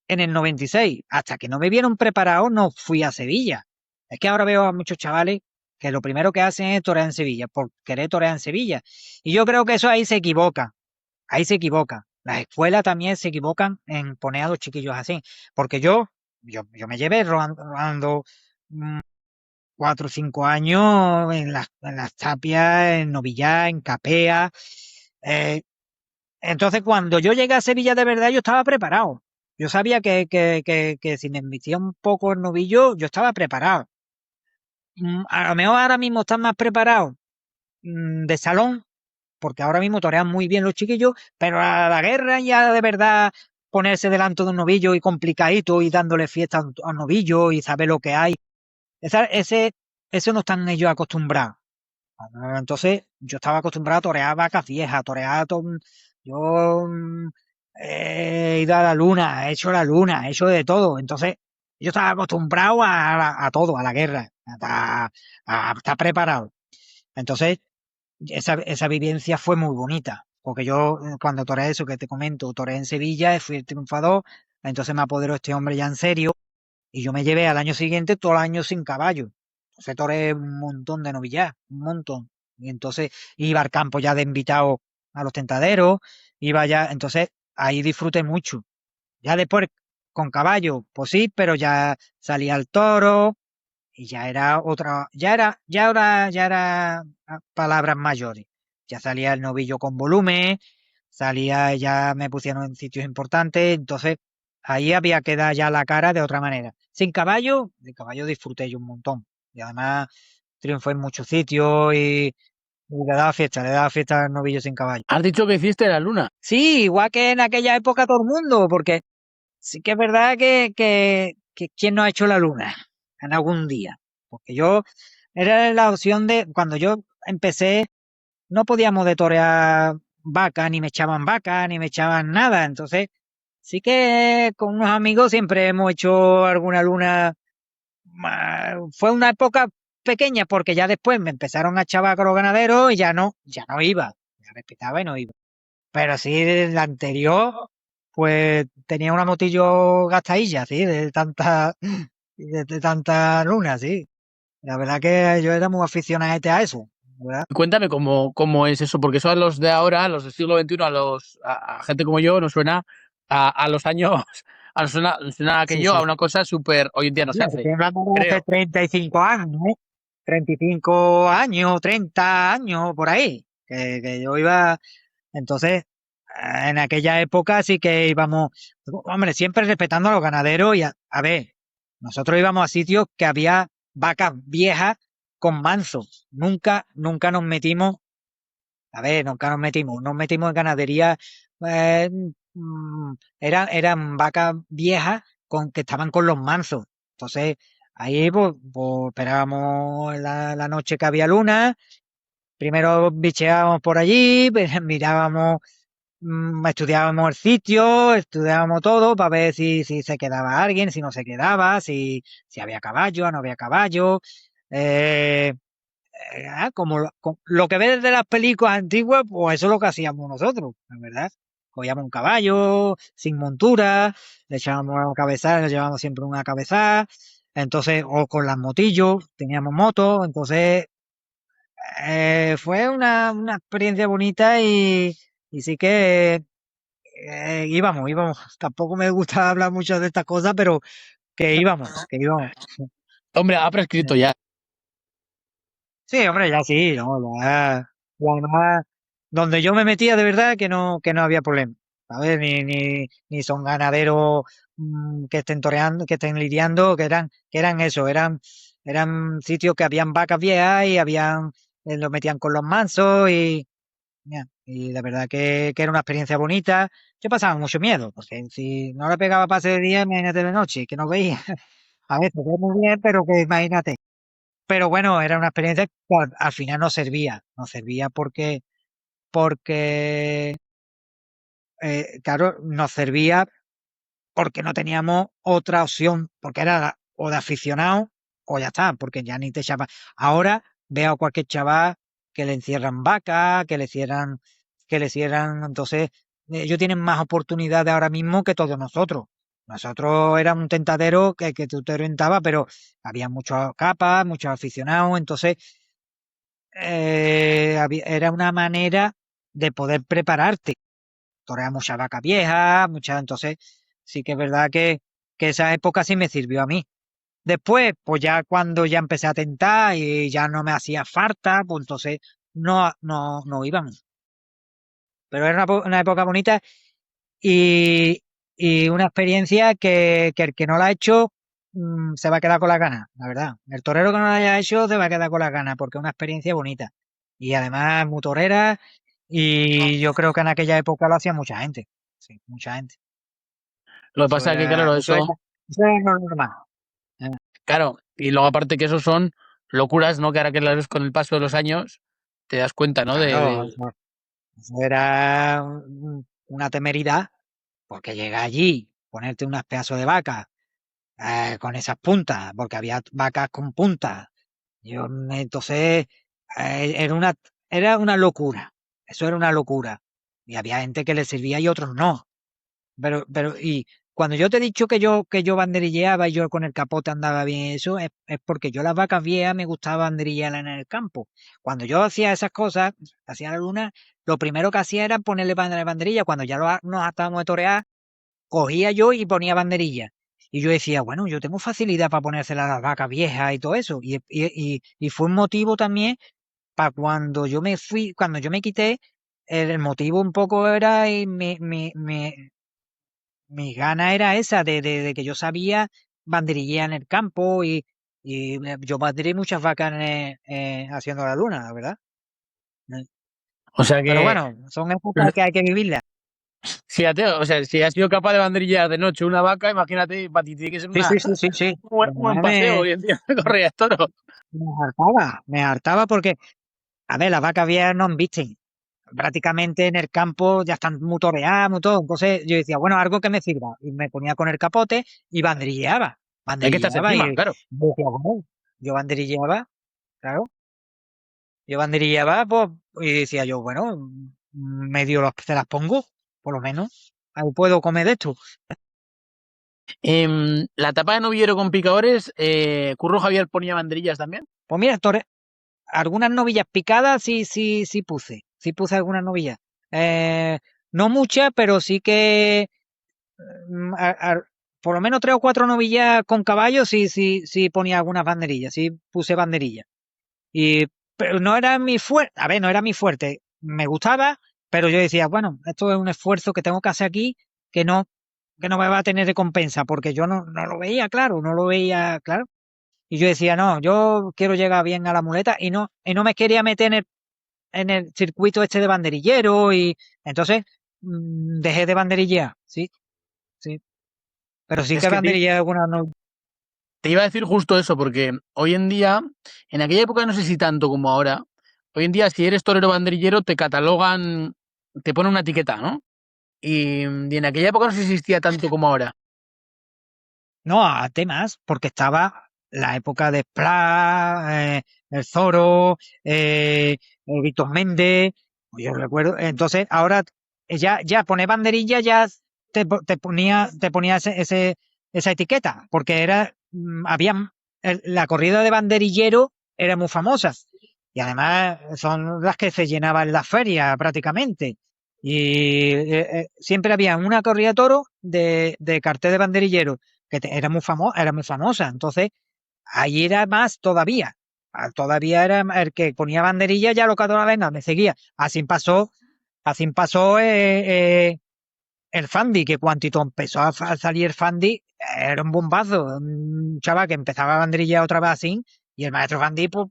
en el 96. Hasta que no me vieron preparado, no fui a Sevilla. Es que ahora veo a muchos chavales que lo primero que hacen es torear en Sevilla, por querer torear en Sevilla. Y yo creo que eso ahí se equivoca. Ahí se equivoca. Las escuelas también se equivocan en poner a los chiquillos así. Porque yo me llevé rodando 4 o 5 años en las tapias, en novillar, en capea. Eh, entonces, cuando yo llegué a Sevilla de verdad, yo estaba preparado. Yo sabía que si me metía un poco el novillo, yo estaba preparado. A lo mejor ahora mismo están más preparados de salón, porque ahora mismo torean muy bien los chiquillos, pero a la guerra ya de verdad ponerse delante de un novillo y complicadito y dándole fiesta a un novillo y saber lo que hay, eso no están ellos acostumbrados. Entonces, yo estaba acostumbrado a torear vacas viejas, yo he ido a la luna, he hecho la luna, he hecho de todo. Entonces, yo estaba acostumbrado a todo, a la guerra, a estar preparado. Entonces, esa vivencia fue muy bonita, porque yo cuando toreé eso que te comento, toreé en Sevilla, fui el triunfador, entonces me apoderó este hombre ya en serio, y yo me llevé al año siguiente todo el año sin caballo. Entonces toreé un montón de novillas, un montón. Y entonces iba al campo ya de invitado a los tentaderos, iba ya, entonces ahí disfruté mucho. Ya después con caballo, pues sí, pero ya salía al toro y ya era otra, ya era palabras mayores. Ya salía el novillo con volumen, ya me pusieron en sitios importantes, entonces ahí había que dar ya la cara de otra manera. Sin caballo, de caballo disfruté yo un montón. Y además triunfé en muchos sitios y le daba fiesta al novillo sin caballo.
Has dicho que hiciste la luna.
Sí, igual que en aquella época todo el mundo, porque sí que es verdad que ¿quién no ha hecho la luna en algún día? Porque yo era la opción de, cuando yo empecé, no podíamos de torear vaca, ni me echaban vaca, ni me echaban nada. Entonces, sí que con unos amigos siempre hemos hecho alguna luna. Fue una época pequeña porque ya después me empezaron a echar con los ganaderos y ya no iba. Ya respetaba y no iba. Pero sí, la anterior, pues tenía una motillo gastadilla, sí, de tanta luna, sí. La verdad que yo era muy aficionado a eso, ¿verdad?
Cuéntame cómo es eso, porque eso a los de ahora, a los del siglo XXI, a gente como yo, nos suena a los años, nos suena
Sí,
aquello
sí.
a una cosa súper, hoy en día no se
Mira, te
hace,
estoy hablando de hace
creo.
35 años, ¿eh? 35 años, 30 años, por ahí, que yo iba. Entonces, en aquella época sí que íbamos, hombre, siempre respetando a los ganaderos y a ver, nosotros íbamos a sitios que había vacas viejas con mansos. Nunca nos metimos, a ver, nunca nos metimos en ganadería, eh, eran vacas viejas que estaban con los mansos. Entonces, ahí pues, esperábamos la noche que había luna, primero bicheábamos por allí, mirábamos, estudiábamos el sitio, estudiábamos todo para ver si se quedaba alguien, si no se quedaba, si había caballo, no había caballo. eh, como lo que ves de las películas antiguas, pues eso es lo que hacíamos nosotros, la verdad. Cogíamos un caballo sin montura, le echábamos a cabezar, le llevábamos siempre una cabezada, entonces, o con las motillos, teníamos motos, entonces fue una experiencia bonita y sí que íbamos. Tampoco me gusta hablar mucho de estas cosas, pero que íbamos.
Hombre, ha prescrito ya.
Sí, hombre, ya sí, no, ya además, donde yo me metía de verdad que no había problema. ¿Sabes? Ni son ganaderos que estén toreando, que estén lidiando, que eran eso, eran sitios que habían vacas viejas y los metían con los mansos y la verdad que era una experiencia bonita. Yo pasaba mucho miedo, porque si no le pegaba pase de día, imagínate de noche, que no veía. A veces ve muy bien, pero que imagínate. Pero bueno, era una experiencia que al final nos servía porque, claro, nos servía porque no teníamos otra opción, porque era o de aficionado o ya está, porque ya ni te echaba. Ahora veo a cualquier chaval que le encierran vacas, que le cierran, entonces ellos tienen más oportunidades ahora mismo que todos nosotros. Nosotros era un tentadero que tú te orientabas, pero había muchas capas, muchos aficionados, entonces era una manera de poder prepararte. Torear muchas vacas viejas, entonces sí que es verdad que esa época sí me sirvió a mí. Después, pues ya cuando ya empecé a tentar y ya no me hacía falta, pues entonces no íbamos. Pero era una época bonita y, y una experiencia que el que no la ha hecho se va a quedar con las ganas, la verdad. El torero que no la haya hecho se va a quedar con las ganas porque es una experiencia bonita. Y además muy torera y yo creo que en aquella época lo hacía mucha gente. Sí, mucha gente.
Lo que
Eso
pasa es que,
era,
claro,
eso era,
eso,
eso era lo normal. Eh,
claro, y luego aparte que eso son locuras, ¿no? Que ahora que las ves con el paso de los años, te das cuenta, ¿no?
Claro, eso era una temeridad porque llega allí, ponerte unas pedazos de vaca con esas puntas, porque había vacas con puntas. Entonces, era una locura. Eso era una locura. Y había gente que le servía y otros no. Y cuando yo te he dicho que yo banderilleaba y yo con el capote andaba bien, eso es porque yo las vacas viejas me gustaba banderillarlas en el campo. Cuando yo hacía esas cosas, hacía la luna, lo primero que hacía era ponerle banderilla. Cuando ya nos estábamos de torear, cogía yo y ponía banderilla. Y yo decía, bueno, yo tengo facilidad para ponérsela a las vacas viejas y todo eso. Y fue un motivo también para cuando yo me quité, el motivo un poco era mi gana era esa, de que yo sabía banderillear en el campo y yo banderé muchas vacas haciendo la luna, la verdad. Eh,
o sea
Pero
que,
bueno, son épocas que hay que vivirlas.
fíjate, o sea, si has sido capaz de banderillar de noche una vaca, imagínate, para ti tiene que ser
Sí, sí, sí, sí, sí.
un buen
Además
paseo y encima corrías toro.
me hartaba porque, a ver, las vacas viejas no embisten. Prácticamente en el campo ya están muy toreadas, muy todo. Entonces yo decía, bueno, algo que me sirva. Y me ponía con el capote y banderilleaba.
Hay que estarse
Banderilleaba y
encima, claro.
yo decía, bueno, yo banderilleaba, claro. Yo banderilleaba, pues, y decía yo, bueno, medio se las pongo, por lo menos. ahí puedo comer de esto.
La etapa de novillero con picadores, Curro Javier ponía banderillas también.
Pues mira, algunas novillas picadas sí puse. Sí puse algunas novillas. No muchas, pero sí que por lo menos 3 o 4 novillas con caballos sí ponía algunas banderillas, sí puse banderillas. Pero no era mi fuerte, a ver, no era mi fuerte. Me gustaba, pero yo decía, bueno, esto es un esfuerzo que tengo que hacer aquí que no, que no me va a tener recompensa, porque yo no lo veía claro, no lo veía claro. Y yo decía, no, yo quiero llegar bien a la muleta y no me quería meter en el circuito este de banderillero y entonces dejé de banderillear, sí, sí. Pero sí
Es
que
que
banderillé algunas no.
te iba a decir justo eso, porque hoy en día, en aquella época no sé si tanto como ahora, hoy en día si eres torero banderillero te catalogan, te ponen una etiqueta, ¿no? Y en aquella época no se existía tanto como ahora.
No, a temas, porque estaba la época de Pla, el Zoro, el Víctor Méndez, pues yo recuerdo, entonces ahora ya poner banderilla ya te ponía esa etiqueta, porque la corrida de banderillero era muy famosa, y además son las que se llenaban las ferias prácticamente. Y siempre había una corrida de toro de cartel de banderillero era muy famosa. Entonces, ahí era más todavía. Todavía era el que ponía banderilla, ya lo que la venga, me seguía. Así pasó el Fandi, que cuantito empezó a salir Fandi, era un bombazo. Un chaval que empezaba banderilla otra vez así, y el maestro Fandi pues,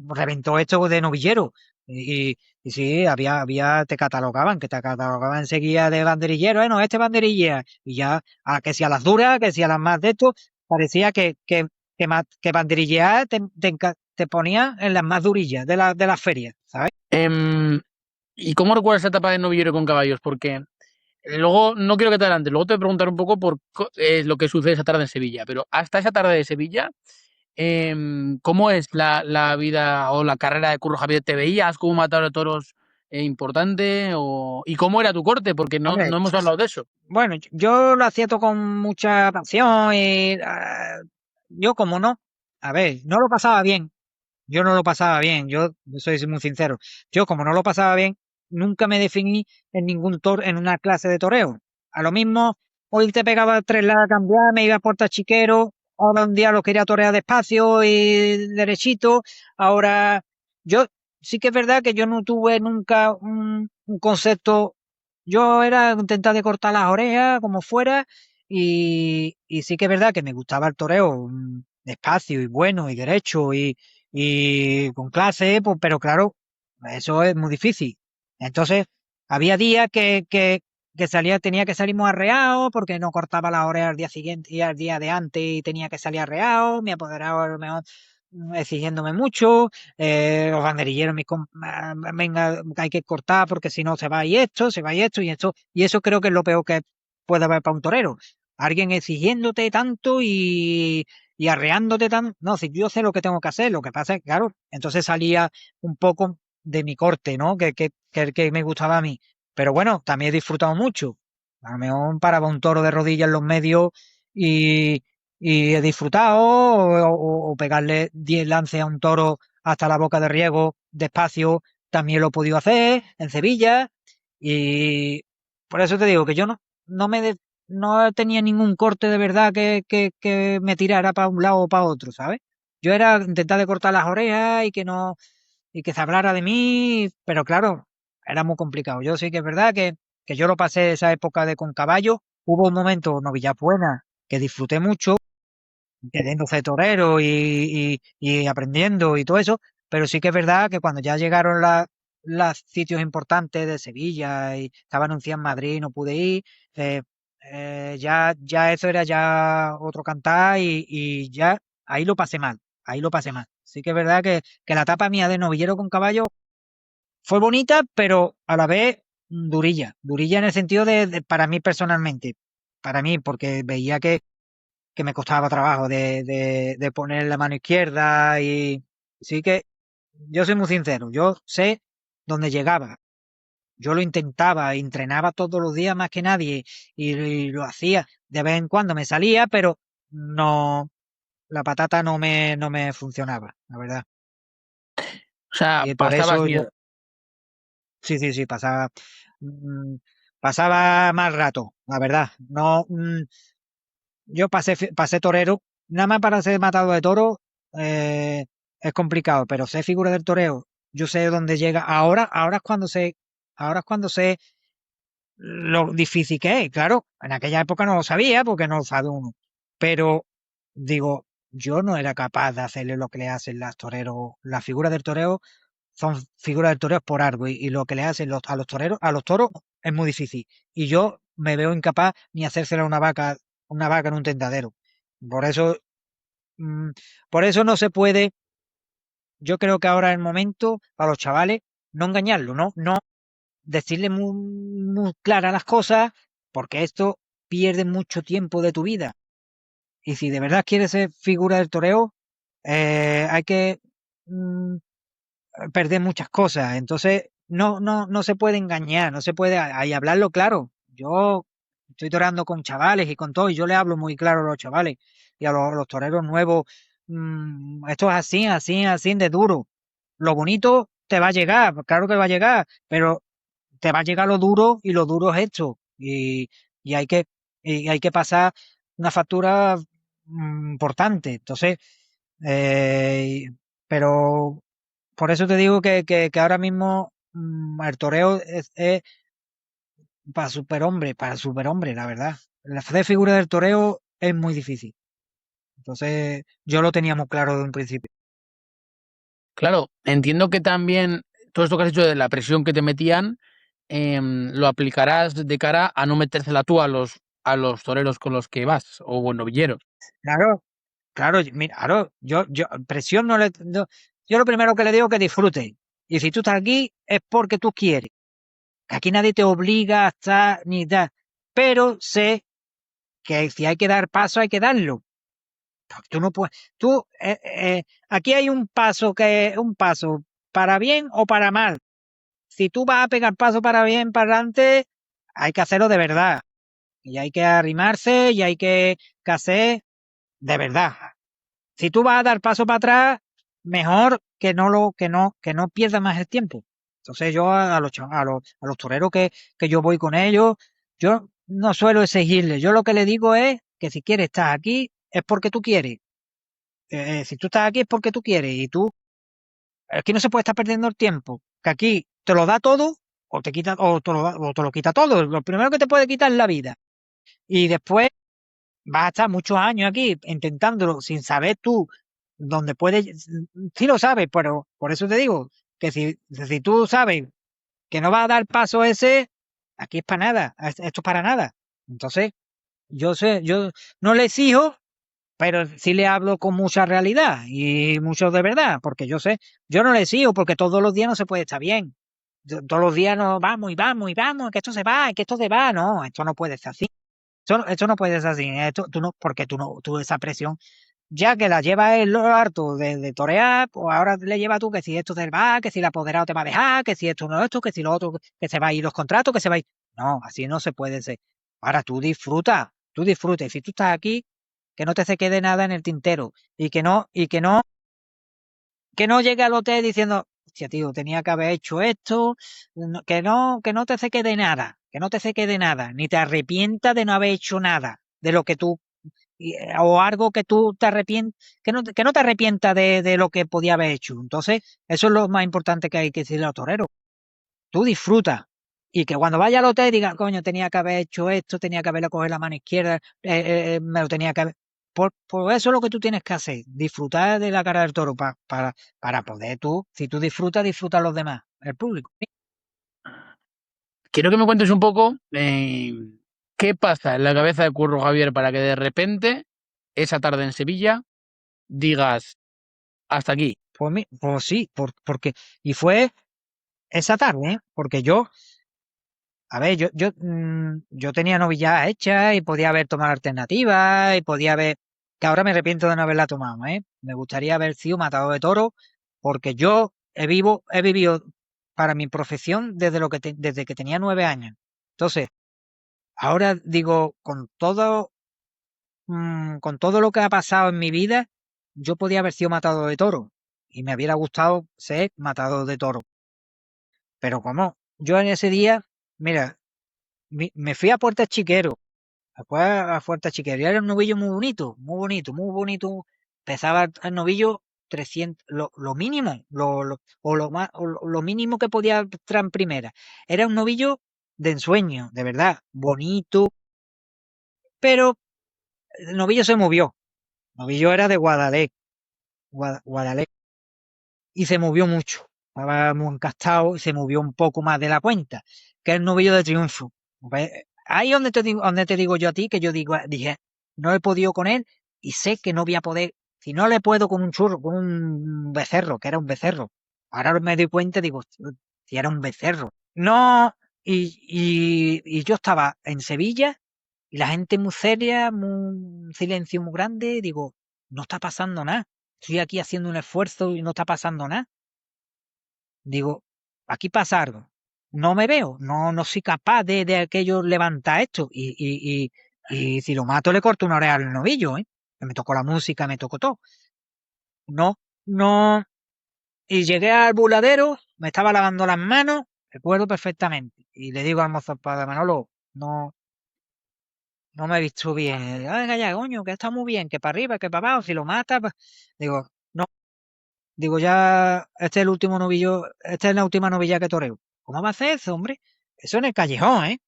reventó esto de novillero. Y sí, te catalogaban enseguida de banderillero, no, este banderilla. Y ya, que si a las duras, que si a las más de esto, parecía que banderillear te ponía en las más durillas de las ferias, ¿sabes?
Em, ¿Y cómo recuerdas esa etapa de novillero con caballos? Porque luego, no quiero que te adelantes, luego te voy a preguntar un poco por lo que sucede esa tarde en Sevilla, pero hasta esa tarde de Sevilla, ¿cómo es la vida o la carrera de Curro Javier? ¿Te veías como un matador de toros importante? ¿Y cómo era tu corte? Porque no
Hombre,
hemos hablado de eso.
bueno, yo lo hacía todo con mucha pasión y yo como no, a ver, no lo pasaba bien, yo no lo pasaba bien, yo soy muy sincero, yo como no lo pasaba bien, nunca me definí en en una clase de toreo. A lo mismo, hoy te pegaba 3 ladas a cambiar, me iba a Puerta Chiquero, ahora un día lo quería torear despacio y derechito, ahora yo sí que es verdad que yo no tuve nunca un concepto, yo era intentar de cortar las orejas como fuera y sí que es verdad que me gustaba el toreo despacio y bueno y derecho y con clase, pues, pero claro, eso es muy difícil. Entonces, había días tenía que salir muy arreado porque no cortaba las orejas al día siguiente y al día de antes y tenía que salir arreado, mi apoderado a lo mejor exigiéndome mucho, los banderilleros, venga, hay que cortar porque si no se va y esto, se va y esto, y eso creo que es lo peor que puede haber para un torero. Alguien exigiéndote tanto y arreándote tan. No, si yo sé lo que tengo que hacer, lo que pasa es que, claro, entonces salía un poco de mi corte, ¿no? Que me gustaba a mí. Pero bueno, también he disfrutado mucho. A lo mejor paraba un toro de rodillas en los medios y, y he disfrutado, o pegarle 10 lances a un toro hasta la boca de riego despacio, también lo he podido hacer en Sevilla. Y por eso te digo que yo no tenía ningún corte de verdad que me tirara para un lado o para otro, ¿sabes? Yo era intentar de cortar las orejas y que se hablara de mí, pero claro, era muy complicado. Yo sí que es verdad que yo lo pasé esa época de con caballo. Hubo un momento, novillas buenas, que disfruté mucho, queriéndose torero y aprendiendo y todo eso, pero sí que es verdad que cuando ya llegaron los sitios importantes de Sevilla y estaba anunciado en Madrid, no pude ir, eh, ya eso era ya otro cantar y ya ahí lo pasé mal, ahí lo pasé mal. Sí que es verdad que la etapa mía de novillero con caballo fue bonita, pero a la vez durilla en el sentido para mí personalmente, para mí, porque veía que me costaba trabajo de poner la mano izquierda y sí que yo soy muy sincero, yo sé dónde llegaba Yo lo intentaba, entrenaba todos los días más que nadie y lo hacía. De vez en cuando me salía, pero no, la patata no me funcionaba, la verdad.
O sea,
Y por
pasabas
eso yo,
miedo.
sí, mm, pasaba mal rato, la verdad. No, yo pasé torero, nada más para ser matado de toro, es complicado, pero sé figura del toreo, yo sé dónde llega. Ahora es cuando sé lo difícil que es. Claro, en aquella época no lo sabía porque no lo sabe uno. Pero digo, yo no era capaz de hacerle lo que le hacen las toreros. Las figuras del toreo son figuras del toreo por algo y lo que le hacen a los toreros, a los toros es muy difícil. Y yo me veo incapaz ni hacérsela a una vaca en un tentadero. Por eso, mm, por eso no se puede. Yo creo que ahora es el momento para los chavales no engañarlo, no decirle muy claras las cosas, porque esto pierde mucho tiempo de tu vida. Y si de verdad quieres ser figura del toreo, hay que mm, perder muchas cosas. Entonces, no se puede engañar, no se puede ahí hablarlo claro. Yo estoy toreando con chavales y con todo, y yo le hablo muy claro a los chavales y a los toreros nuevos. Esto es así, así de duro. Lo bonito te va a llegar, claro que va a llegar, pero te va a llegar lo duro y lo duro es esto. Y hay que pasar una factura importante. Entonces, eh, pero por eso te digo que ahora mismo el toreo es para superhombre, la verdad. La de figura del toreo es muy difícil. Entonces, yo lo tenía muy claro de un principio.
Claro, entiendo que también todo esto que has hecho de la presión que te metían, lo aplicarás de cara a no metérsela tú a los toreros con los que vas, o bueno, novilleros.
Claro, claro, mira, claro, yo, presión yo lo primero que le digo es que disfrute. Y si tú estás aquí es porque tú quieres. Que aquí nadie te obliga a estar ni da. Pero sé que si hay que dar paso, hay que darlo. Porque tú no puedes, aquí hay un paso para bien o para mal. Si tú vas a pegar paso para bien, para adelante, hay que hacerlo de verdad. Y hay que arrimarse y hay que hacer de verdad. Si tú vas a dar paso para atrás, mejor que no pierda más el tiempo. Entonces yo a los toreros que yo voy con ellos, yo no suelo exigirles. Yo lo que le digo es que si quieres estar aquí, es porque tú quieres. Si tú estás aquí es porque tú quieres. Y tú, aquí no se puede estar perdiendo el tiempo. Que aquí te lo da todo, o te quita, o te lo quita todo. Lo primero que te puede quitar es la vida. Y después vas a estar muchos años aquí intentándolo sin saber tú dónde puedes, sí lo sabes, pero por eso te digo que si tú sabes que no va a dar paso ese, aquí es para nada, esto es para nada. Entonces, yo no le exijo, pero sí le hablo con mucha realidad y mucho de verdad, porque yo no le exijo porque todos los días no se puede estar bien. Todos los días no vamos y vamos y vamos, que esto se va, que esto se va, no, esto no puede ser así. Esto no puede ser así, tú no, porque tú esa presión, ya que la lleva el harto de torear, pues ahora le lleva tú que si esto se va, que si el apoderado te va a dejar, que si esto no esto, que si lo otro, que se va a ir los contratos, que se va a ir. No, así no se puede ser. Ahora tú disfruta, y si tú estás aquí, que no te se quede nada en el tintero, que no llegue al hotel diciendo, hostia, tío, tenía que haber hecho esto, que no te se quede nada, que no te se quede nada, ni te arrepientas de no haber hecho nada de lo que tú, o algo que tú te arrepientas, que no te arrepientas de lo que podía haber hecho. Entonces, eso es lo más importante que hay que decirle a los toreros. Tú disfruta. Y que cuando vaya al hotel diga, coño, tenía que haber hecho esto, tenía que haberle cogido la mano izquierda, me lo tenía que haber. Por eso es lo que tú tienes que hacer, disfrutar de la cara del toro para poder tú, si tú disfrutas, disfruta a los demás, el público.
Quiero que me cuentes un poco qué pasa en la cabeza de Curro Javier para que de repente, esa tarde en Sevilla, digas, hasta aquí.
Pues sí, porque, y fue esa tarde, ¿eh? Porque yo, a ver, yo tenía novilladas hechas y podía haber tomado alternativas y podía haber, que ahora me arrepiento de no haberla tomado, ¿eh? Me gustaría haber sido matador de toro porque he vivido para mi profesión desde que tenía 9 años. Entonces, ahora digo, con todo lo que ha pasado en mi vida, yo podía haber sido matado de toro y me hubiera gustado ser matado de toro. Pero como yo en ese día, mira, me fui a Puerta Chiquero, a Puerta Chiquero, y era un novillo muy bonito, muy bonito, muy bonito. Pesaba el novillo 300, lo mínimo, o lo más, o lo mínimo que podía traer en primera. Era un novillo de ensueño, de verdad, bonito, pero el novillo se movió. El novillo era de Guadalest, y se movió mucho. Estaba muy encastado y se movió un poco más de la cuenta, que es el novillo de triunfo. ¿Ves? Ahí donde te digo yo a ti, que yo dije, no he podido con él y sé que no voy a poder, si no le puedo con un churro, con un becerro, que era un becerro. Ahora me doy cuenta, digo, si era un becerro. No, y yo estaba en Sevilla y la gente muy seria, un silencio muy grande, digo, no está pasando nada. Estoy aquí haciendo un esfuerzo y no está pasando nada. Digo, aquí pasa algo. No me veo, no soy capaz de aquello levantar esto. Y si lo mato, le corto una oreja al novillo, ¿eh? Que me tocó la música, me tocó todo. No, no. Y llegué al buladero, me estaba lavando las manos, recuerdo perfectamente. Y le digo al mozo padre Manolo, no me he visto bien. Venga ya, coño, que está muy bien, que para arriba, que para abajo, si lo mata, digo, no. Digo, ya, este es el último novillo, esta es la última novilla que toreo. ¿Cómo va a hacer eso, hombre? Eso en el callejón, ¿eh?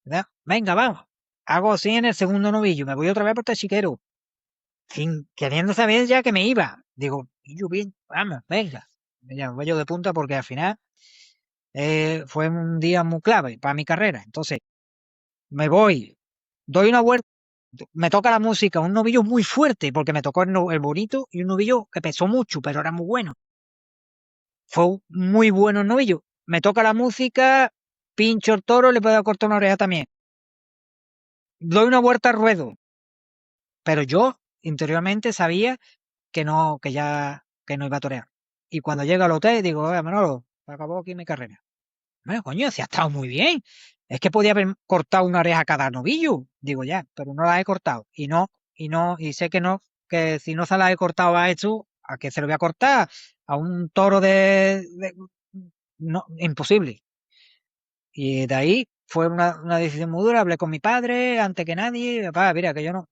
¿Verdad? Venga, vamos. Hago así en el segundo novillo, me voy otra vez por Tachiquero, sin queriendo saber ya que me iba. Digo, y yo bien, vamos, venga. Ya, voy yo de punta porque al final fue un día muy clave para mi carrera. Entonces, me voy, doy una vuelta, me toca la música, un novillo muy fuerte, porque me tocó el bonito y un novillo que pesó mucho, pero era muy bueno. Fue un muy bueno novillo. Me toca la música, pincho el toro, le puedo cortar una oreja también. Doy una vuelta al ruedo, pero yo interiormente sabía que no iba a torear. Y cuando llega al hotel, digo, oye, Manolo, se acabó aquí mi carrera. Bueno, coño, si ha estado muy bien. Es que podía haber cortado una oreja a cada novillo. Digo ya, pero no la he cortado. Y sé que no, que si no se la he cortado a esto, ¿a qué se lo voy a cortar? A un toro no, imposible. Y de ahí fue una decisión muy dura. Hablé con mi padre antes que nadie. Papá, mira, que yo no.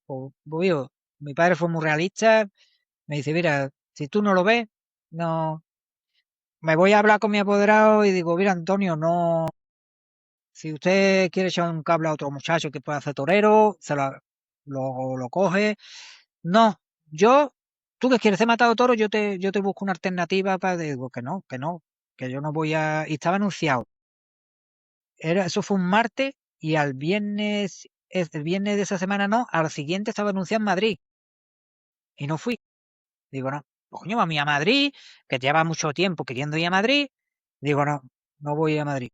Mi padre fue muy realista. Me dice, mira, si tú no lo ves, no. Me voy a hablar con mi apoderado y digo, mira, Antonio, no. Si usted quiere echar un cable a otro muchacho que pueda hacer torero, lo coge. No, yo, tú que quieres ser matado toro, yo te busco una alternativa para. Digo, que yo no voy a. Y estaba anunciado. Eso fue un martes y el viernes de esa semana no, al siguiente estaba anunciado en Madrid y no fui. Digo, no, pues coño, vamos a Madrid, que lleva mucho tiempo queriendo ir a Madrid. Digo, no voy a Madrid.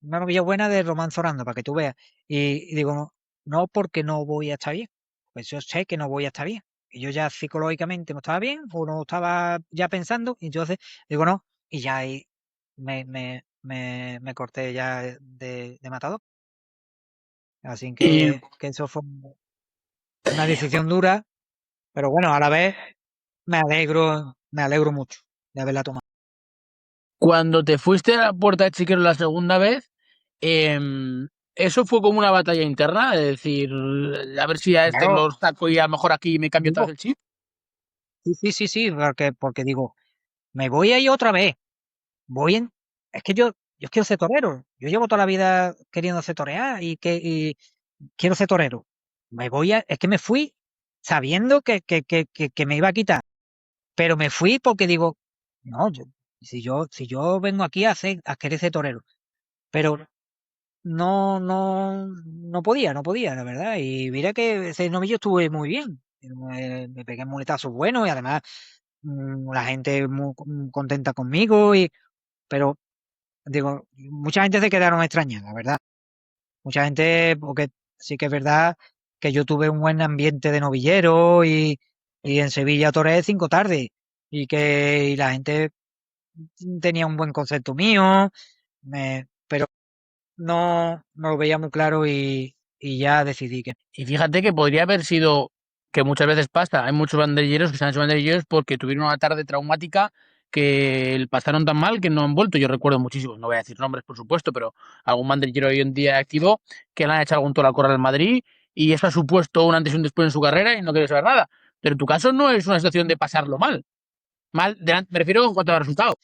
Una novilla buena de Román Zorando, para que tú veas. Y digo, no porque no voy a estar bien. Pues yo sé que no voy a estar bien. Y yo ya psicológicamente no estaba bien, o no estaba ya pensando, y entonces digo, no, y ya ahí me corté ya de matador. Así
Y
que eso fue una decisión dura, pero bueno, a la vez me alegro mucho de haberla tomado.
cuando te fuiste a la Puerta de Chiquero la segunda vez, eso fue como una batalla interna, es decir, a ver si a este
Claro,
lo saco y a lo mejor aquí me cambio otra vez
digo,
el chip.
sí, porque digo, me voy a ir otra vez. Voy en, es que yo quiero ser torero. Yo llevo toda la vida queriendo ser torear y quiero ser torero. Es que me fui sabiendo que me iba a quitar, pero me fui porque digo, no, si yo vengo aquí a querer ser torero, pero no podía, la verdad. Y mira que ese novillo estuve muy bien. Me pegué muletazos buenos y además la gente muy contenta conmigo, pero digo, mucha gente se quedaron extrañas, la verdad. Mucha gente, porque sí que es verdad que yo tuve un buen ambiente de novillero y en Sevilla toreé 5 tardes y la gente tenía un buen concepto mío, pero no lo veía muy claro y ya decidí que
Y fíjate que podría haber sido, que muchas veces pasa, hay muchos banderilleros que se han hecho banderilleros porque tuvieron una tarde traumática que pasaron tan mal que no han vuelto. Yo recuerdo muchísimo, no voy a decir nombres por supuesto, pero algún banderillero hoy en día activo que le han echado algún toro al corral al Madrid y eso ha supuesto un antes y un después en su carrera y no quiere saber nada. Pero en tu caso no es una situación de pasarlo mal. Mal, me refiero en cuanto al resultado.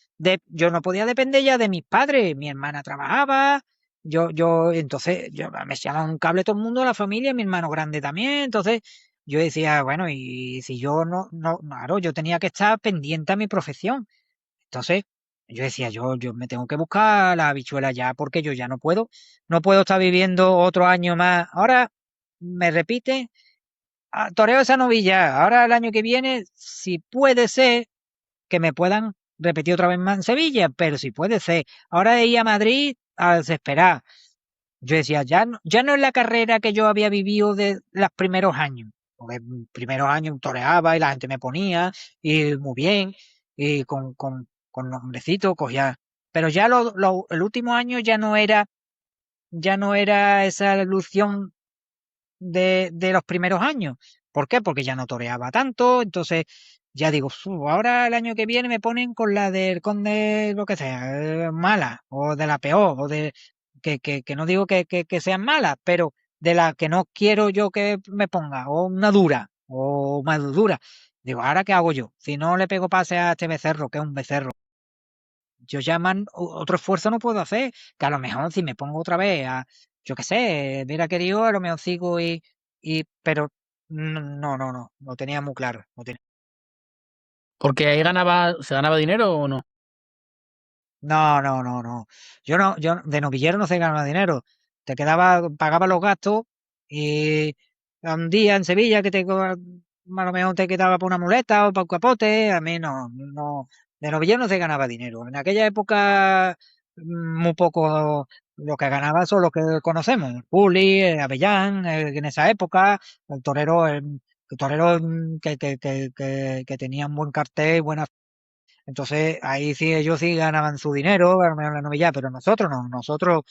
yo no podía depender ya de mis padres. Mi hermana trabajaba, entonces, me echaban un cable todo el mundo, la familia, mi hermano grande también. Entonces, yo decía, bueno, y si yo claro, yo tenía que estar pendiente a mi profesión. Entonces, yo decía, yo me tengo que buscar la habichuela ya, porque yo ya no puedo estar viviendo otro año más. Ahora me repite, toreo esa novilla. Ahora el año que viene, si puede ser que me puedan repetir otra vez más en Sevilla, pero si puede ser. Ahora ir a Madrid a desesperar. Yo decía, ya no es la carrera que yo había vivido de los primeros años. Porque en primeros años toreaba y la gente me ponía, y muy bien, y con nombrecitos cogía. Pero ya el último año ya no era esa ilusión de los primeros años. ¿Por qué? Porque ya no toreaba tanto, entonces ya digo, ahora el año que viene me ponen con la del conde, lo que sea, mala, o de la peor, o de que no digo que sean malas, pero de la que no quiero yo que me ponga, o una dura, o más dura. Digo, ¿ahora qué hago yo? Si no le pego pase a este becerro, que es un becerro, yo ya otro esfuerzo no puedo hacer, que a lo mejor si me pongo otra vez yo qué sé, mira querido, a lo mejor sigo pero no, lo tenía muy claro.
Porque ahí se ganaba dinero o no.
No. Yo de novillero no se ganaba dinero. Pagaba los gastos y un día en Sevilla a lo mejor te quedaba por una muleta o para un capote. A mí no, de novillero no se ganaba dinero. En aquella época, muy poco lo que ganaba son los que conocemos. El Juli, el Avellán, en esa época, el torero que tenía un buen cartel, buena. Entonces, ahí sí, ellos sí ganaban su dinero, a lo mejor la novilla, pero nosotros no. Nosotros,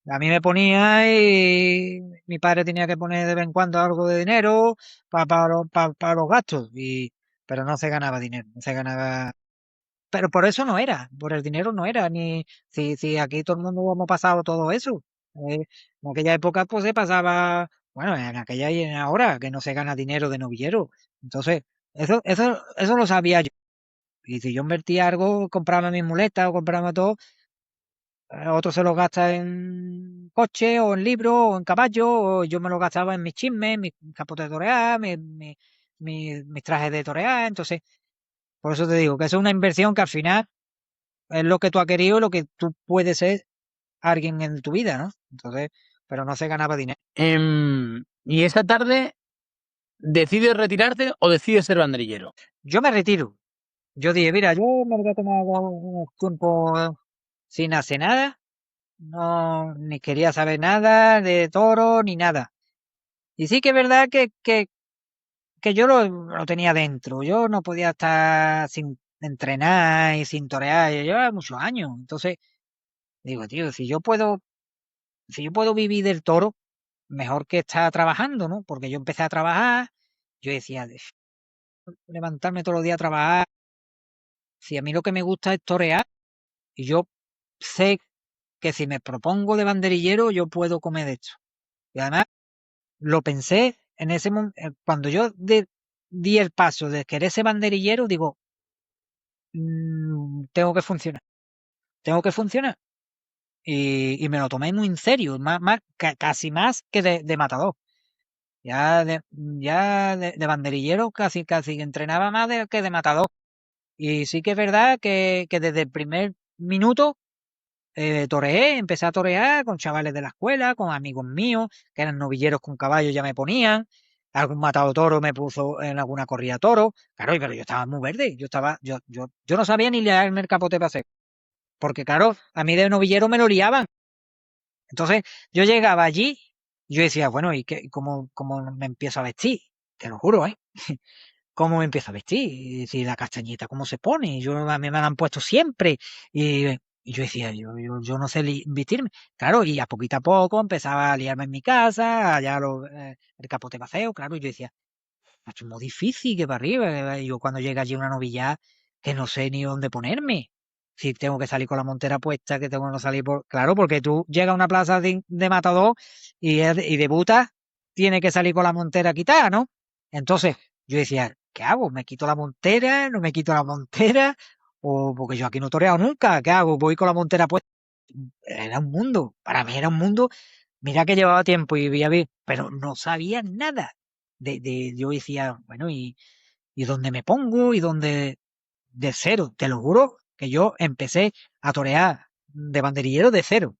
a mí me ponía y mi padre tenía que poner de vez en cuando algo de dinero para los gastos, pero no se ganaba dinero, no se ganaba. Pero por eso no era, por el dinero no era, ni si aquí todo el mundo hemos pasado todo eso. En aquella época, pues se pasaba, bueno, en aquella y en ahora, que no se gana dinero de novillero. Entonces, eso lo sabía yo. Y si yo invertía algo, compraba mis muletas o compraba todo, otro se lo gasta en coche o en libros o en caballo, o yo me lo gastaba en mis chismes, mis capotes de torear, mis trajes de torear. Entonces, por eso te digo que eso es una inversión que al final es lo que tú has querido, lo que tú puedes ser alguien en tu vida, ¿no? Entonces, pero no se ganaba dinero.
Y esa tarde, ¿decides retirarte o decides ser banderillero?
Yo me retiro. Yo dije, mira, yo me voy a tomar un tiempo sin hacer nada. No, ni quería saber nada de toro ni nada. Y sí que es verdad que yo lo tenía dentro. Yo no podía estar sin entrenar y sin torear. Yo llevaba muchos años. Entonces, digo, tío, si yo puedo vivir del toro, mejor que estar trabajando, ¿no? Porque yo empecé a trabajar, yo decía, levantarme todos los días a trabajar. Si a mí lo que me gusta es torear, y yo sé que si me propongo de banderillero, yo puedo comer de esto. Y además, lo pensé en ese momento, cuando yo di el paso de querer ser banderillero, digo, tengo que funcionar, tengo que funcionar. Y me lo tomé muy en serio, casi más que de matador. Ya de banderillero casi entrenaba más que de matador. Y sí que es verdad que desde el primer minuto toreé, empecé a torear con chavales de la escuela, con amigos míos, que eran novilleros con caballos, ya me ponían. Algún matado toro me puso en alguna corrida toro. Claro, pero yo estaba muy verde. Yo no sabía ni liarme el capote para hacer. Porque claro, a mí de novillero me lo liaban. Entonces, yo llegaba allí y yo decía, bueno, ¿y cómo me empiezo a vestir? Te lo juro, ¿eh? cómo me empiezo a vestir, y si la castañita cómo se pone, a mí me la han puesto siempre, y, y yo decía, yo no sé vestirme, claro, y a poco empezaba a liarme en mi casa, allá el capote vacío, claro, y yo decía, "Macho, es muy difícil que para arriba, y yo cuando llega allí una novilla, que no sé ni dónde ponerme, si tengo que salir con la montera puesta, que tengo que no salir por, claro, porque tú llegas a una plaza de matador y debutas, tiene que salir con la montera quitada, ¿no? Entonces, yo decía, ¿qué hago? ¿Me quito la montera? ¿No me quito la montera? O porque yo aquí no he toreado nunca, ¿qué hago? Voy con la montera puesta. Era un mundo, para mí era un mundo. Mira que llevaba tiempo y veía bien, pero no sabía nada. Yo decía, bueno, ¿y dónde me pongo? ¿Y dónde? De cero, te lo juro que yo empecé a torear de banderillero de cero.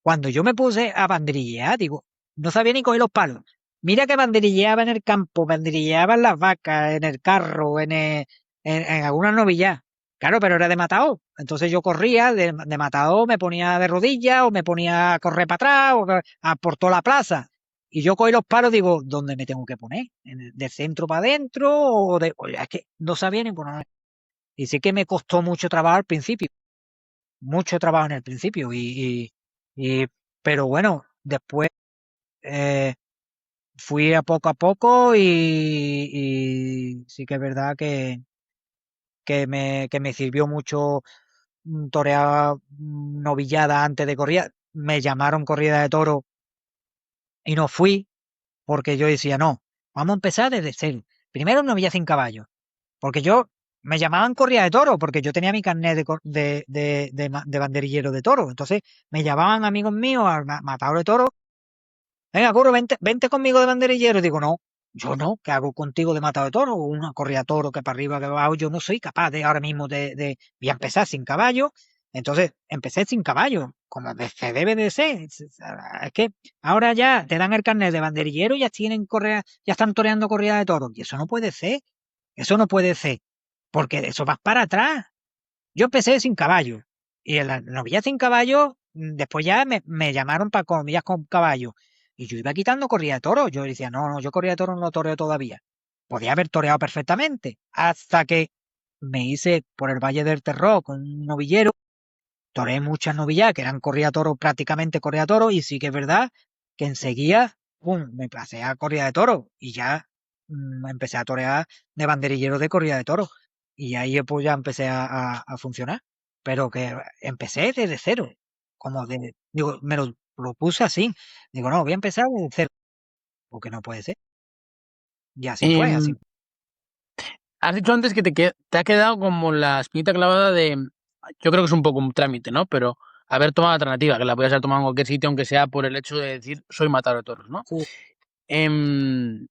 Cuando yo me puse a banderillear, digo, no sabía ni coger los palos. Mira que banderilleaba en el campo, banderilleaba en las vacas, en el carro, en algunas novillas. Claro, pero era de matador. Entonces yo corría de matador, me ponía de rodillas o me ponía a correr para atrás o por toda la plaza. Y yo cogí los palos, digo, ¿dónde me tengo que poner? ¿De centro para adentro? Oye, es que no sabía ni poner. Y sí que me costó mucho trabajo al principio, mucho trabajo en el principio. Y pero bueno, después eh, fui a poco y sí que es verdad que me sirvió mucho torear novillada antes de corrida. Me llamaron corrida de toro y no fui porque yo decía, no, vamos a empezar desde cero. Primero novilla sin caballo. Porque yo me llamaban corrida de toro, porque yo tenía mi carnet de banderillero de toro. Entonces me llamaban amigos míos al matador de toro. Venga, Curro, vente conmigo de banderillero. Y digo, no, yo no, ¿qué hago contigo de matador de toro? Una corrida de toro que para arriba, que para abajo. Yo no soy capaz de ahora mismo voy a empezar sin caballo. Entonces empecé sin caballo, como se debe de ser. Es que ahora ya te dan el carnet de banderillero y ya tienen correa, ya están toreando corrida de toro. Y eso no puede ser. Eso no puede ser, porque eso vas para atrás. Yo empecé sin caballo, y en la novilla sin caballo, después ya me llamaron para comillas con caballo, y yo iba quitando corrida de toro. Yo decía, no, no, yo corrida de toro no toreo todavía. Podía haber toreado perfectamente, hasta que me hice por el Valle del Terror con un novillero, toreé muchas novillas que eran corrida de toro, prácticamente corrida de toro, y sí que es verdad que enseguida, pum, me pasé a corrida de toro, y ya empecé a torear de banderillero de corrida de toro. Y ahí pues ya empecé a funcionar. Pero que empecé desde cero. Digo, me lo propuse así. Digo, no, voy a empezar desde cero. Porque no puede ser. Y así fue, así.
Em, Has dicho antes que te ha quedado como la espinita clavada de, yo creo que es un poco un trámite, ¿no? Pero haber tomado alternativa, que la podías haber tomado en cualquier sitio, aunque sea por el hecho de decir, soy matador de toros, ¿no?
Sí,
Em,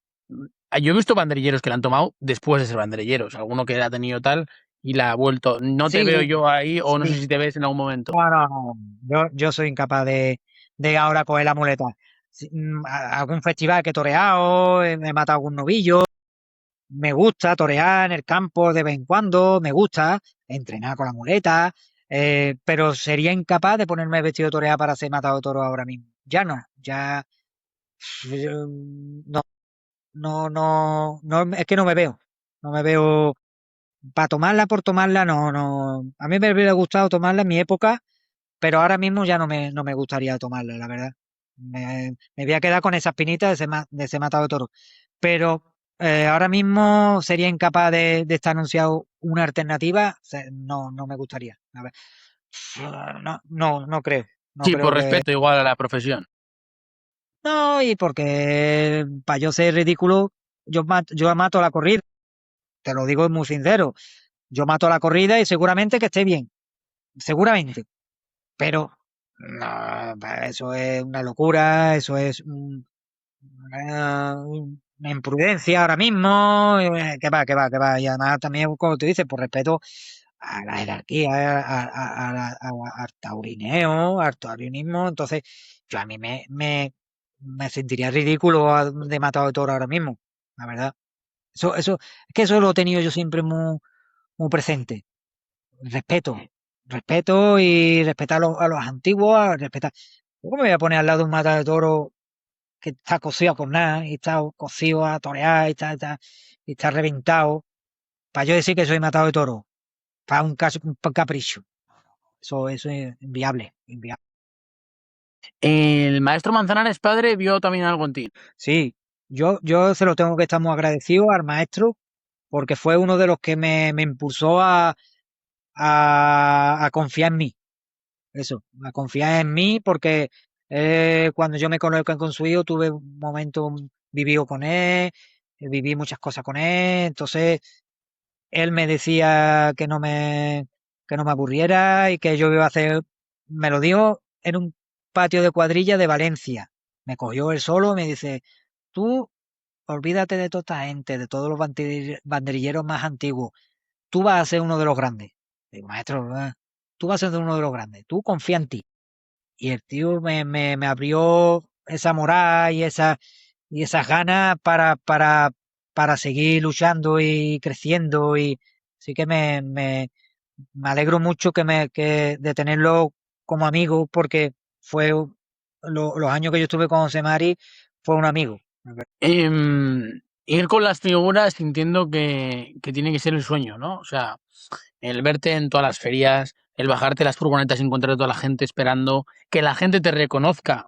yo he visto banderilleros que la han tomado después de ser banderilleros, alguno que la ha tenido tal y la ha vuelto. No te
sí,
veo yo ahí, o no sé
sí.
si te ves en algún momento.
No, no, no. Yo soy incapaz de ahora coger la muleta. Algún festival que he toreado, he matado algún novillo. Me gusta torear en el campo de vez en cuando, me gusta entrenar con la muleta, pero sería incapaz de ponerme vestido de torear para ser matado de toro ahora mismo. Ya no, ya no, no, es que no me veo, no me veo para tomarla por tomarla, no, no. A mí me hubiera gustado tomarla en mi época, pero ahora mismo ya no me gustaría tomarla, la verdad. Me voy a quedar con esa espinita de ser matado de toro. Pero ahora mismo sería incapaz de estar anunciado una alternativa. O sea, no me gustaría. A ver, no creo. No
Sí, por
creo que.
respeto igual a la profesión.
No, y porque para yo ser ridículo, yo mato la corrida. Te lo digo muy sincero. Yo mato la corrida y seguramente que esté bien. Seguramente. Pero no, eso es una locura, eso es una imprudencia ahora mismo, que va. Y además también, como tú dices, por respeto a la jerarquía, al taurineo, al taurinismo, entonces yo a mí me sentiría ridículo de matado de toro ahora mismo, la verdad. Es que eso lo he tenido yo siempre muy presente. Respeto, respeto y respetar a los antiguos, respetar. ¿Cómo me voy a poner al lado de un matador de toro que está cocido con nada y está cocido a torear y tal, tal? y está reventado, para yo decir que soy matado de toro, para un capricho. Eso es inviable, inviable.
El maestro Manzanares padre vio también algo en ti.
Sí, yo se lo tengo que estar muy agradecido al maestro, porque fue uno de los que me impulsó a confiar en mí. Eso, a confiar en mí, porque cuando yo me conecté con su hijo tuve un momento vivido con él, viví muchas cosas con él, entonces él me decía que no me aburriera y que yo iba a hacer, me lo dijo en un patio de cuadrilla de Valencia. Me cogió él solo y me dice, tú olvídate de toda esta gente, de todos los banderilleros más antiguos. Tú vas a ser uno de los grandes. Digo, maestro, tú vas a ser uno de los grandes. Tú confía en ti. Y el tío me abrió esa moral y esas ganas para seguir luchando y creciendo. Y sí que me alegro mucho de tenerlo como amigo, porque fue los años que yo estuve con José Mari, fue un amigo.
Ir con las figuras entiendo que tiene que ser el sueño, ¿no? O sea, el verte en todas las ferias, el bajarte las furgonetas y encontrar a toda la gente esperando, que la gente te reconozca,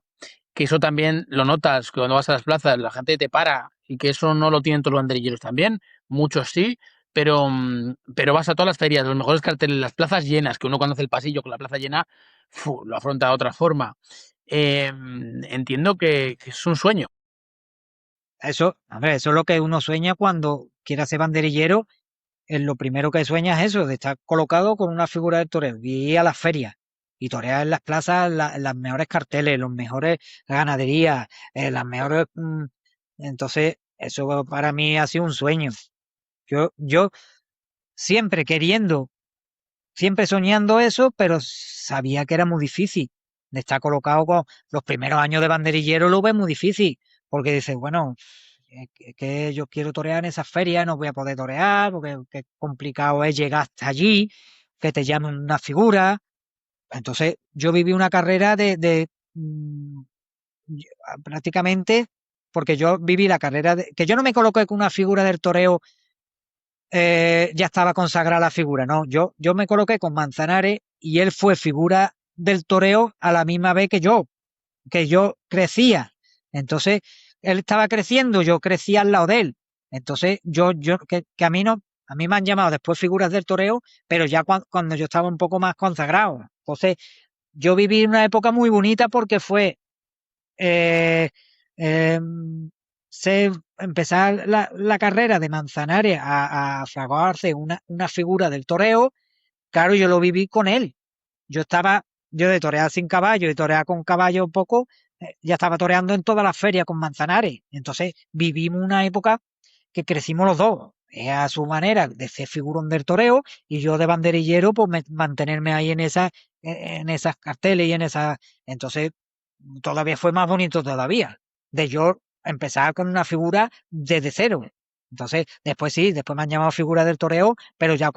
que eso también lo notas que cuando vas a las plazas, la gente te para y que eso no lo tienen todos los banderilleros también, muchos sí, pero vas a todas las ferias, los mejores carteles, las plazas llenas, que uno conoce el pasillo con la plaza llena, lo afronta de otra forma. Entiendo que es un sueño.
Eso, hombre, eso es lo que uno sueña cuando quiere ser banderillero. Lo primero que sueña es eso, de estar colocado con una figura del torero y ir a las ferias y torear en las plazas las mejores carteles, los mejores ganaderías, las mejores. Entonces, eso para mí ha sido un sueño. Yo siempre queriendo, siempre soñando eso, pero sabía que era muy difícil. De estar colocado con los primeros años de banderillero lo ves muy difícil, porque dices, bueno, que yo quiero torear en esas ferias, no voy a poder torear, porque qué complicado es llegar hasta allí, que te llamen una figura. Entonces, yo viví una carrera prácticamente, porque yo viví la carrera que yo no me coloqué con una figura del toreo, ya estaba consagrada la figura, no, yo me coloqué con Manzanares y él fue figura del toreo a la misma vez que yo crecía. Entonces, él estaba creciendo, yo crecía al lado de él. Entonces, que a mí no, a mí me han llamado después figuras del toreo, pero ya cuando yo estaba un poco más consagrado. Entonces, yo viví una época muy bonita porque fue eh, eh, empezar la carrera de Manzanares a fraguarse una figura del toreo. Claro, yo lo viví con él. Yo de torear sin caballo y torear con caballo un poco, ya estaba toreando en todas las ferias con Manzanares. Entonces vivimos una época que crecimos los dos, a su manera de ser figurón del toreo y yo de banderillero, pues mantenerme ahí en esas carteles y en esas. Entonces todavía fue más bonito todavía, de yo empezar con una figura desde cero. Entonces, después sí, después me han llamado figura del toreo, pero ya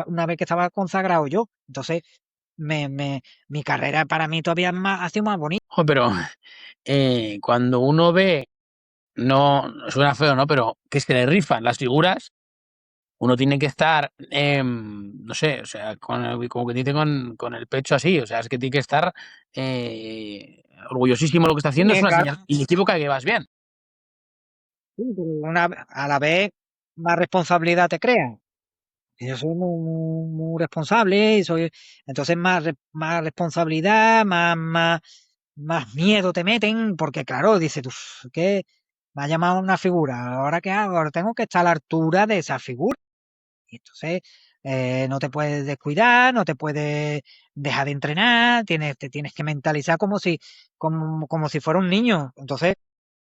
una vez que estaba consagrado yo. Entonces, mi carrera para mí todavía ha sido más bonita.
Pero cuando uno ve, no suena feo, ¿no? Pero que se le rifan las figuras, uno tiene que estar, no sé, o sea, como que dice con el pecho así, o sea, es que tiene que estar orgullosísimo de lo que está haciendo, es
Sí,
una
claro,
señal inequívoca de que vas bien.
sí, pero a la vez más responsabilidad te crea. Yo soy muy responsable, entonces más responsabilidad, más miedo te meten, porque claro, dices tú, que me ha llamado una figura, ¿ahora qué hago? Ahora tengo que estar a la altura de esa figura. Y entonces no te puedes descuidar, no te puedes dejar de entrenar, te tienes que mentalizar como si fuera un niño. Entonces,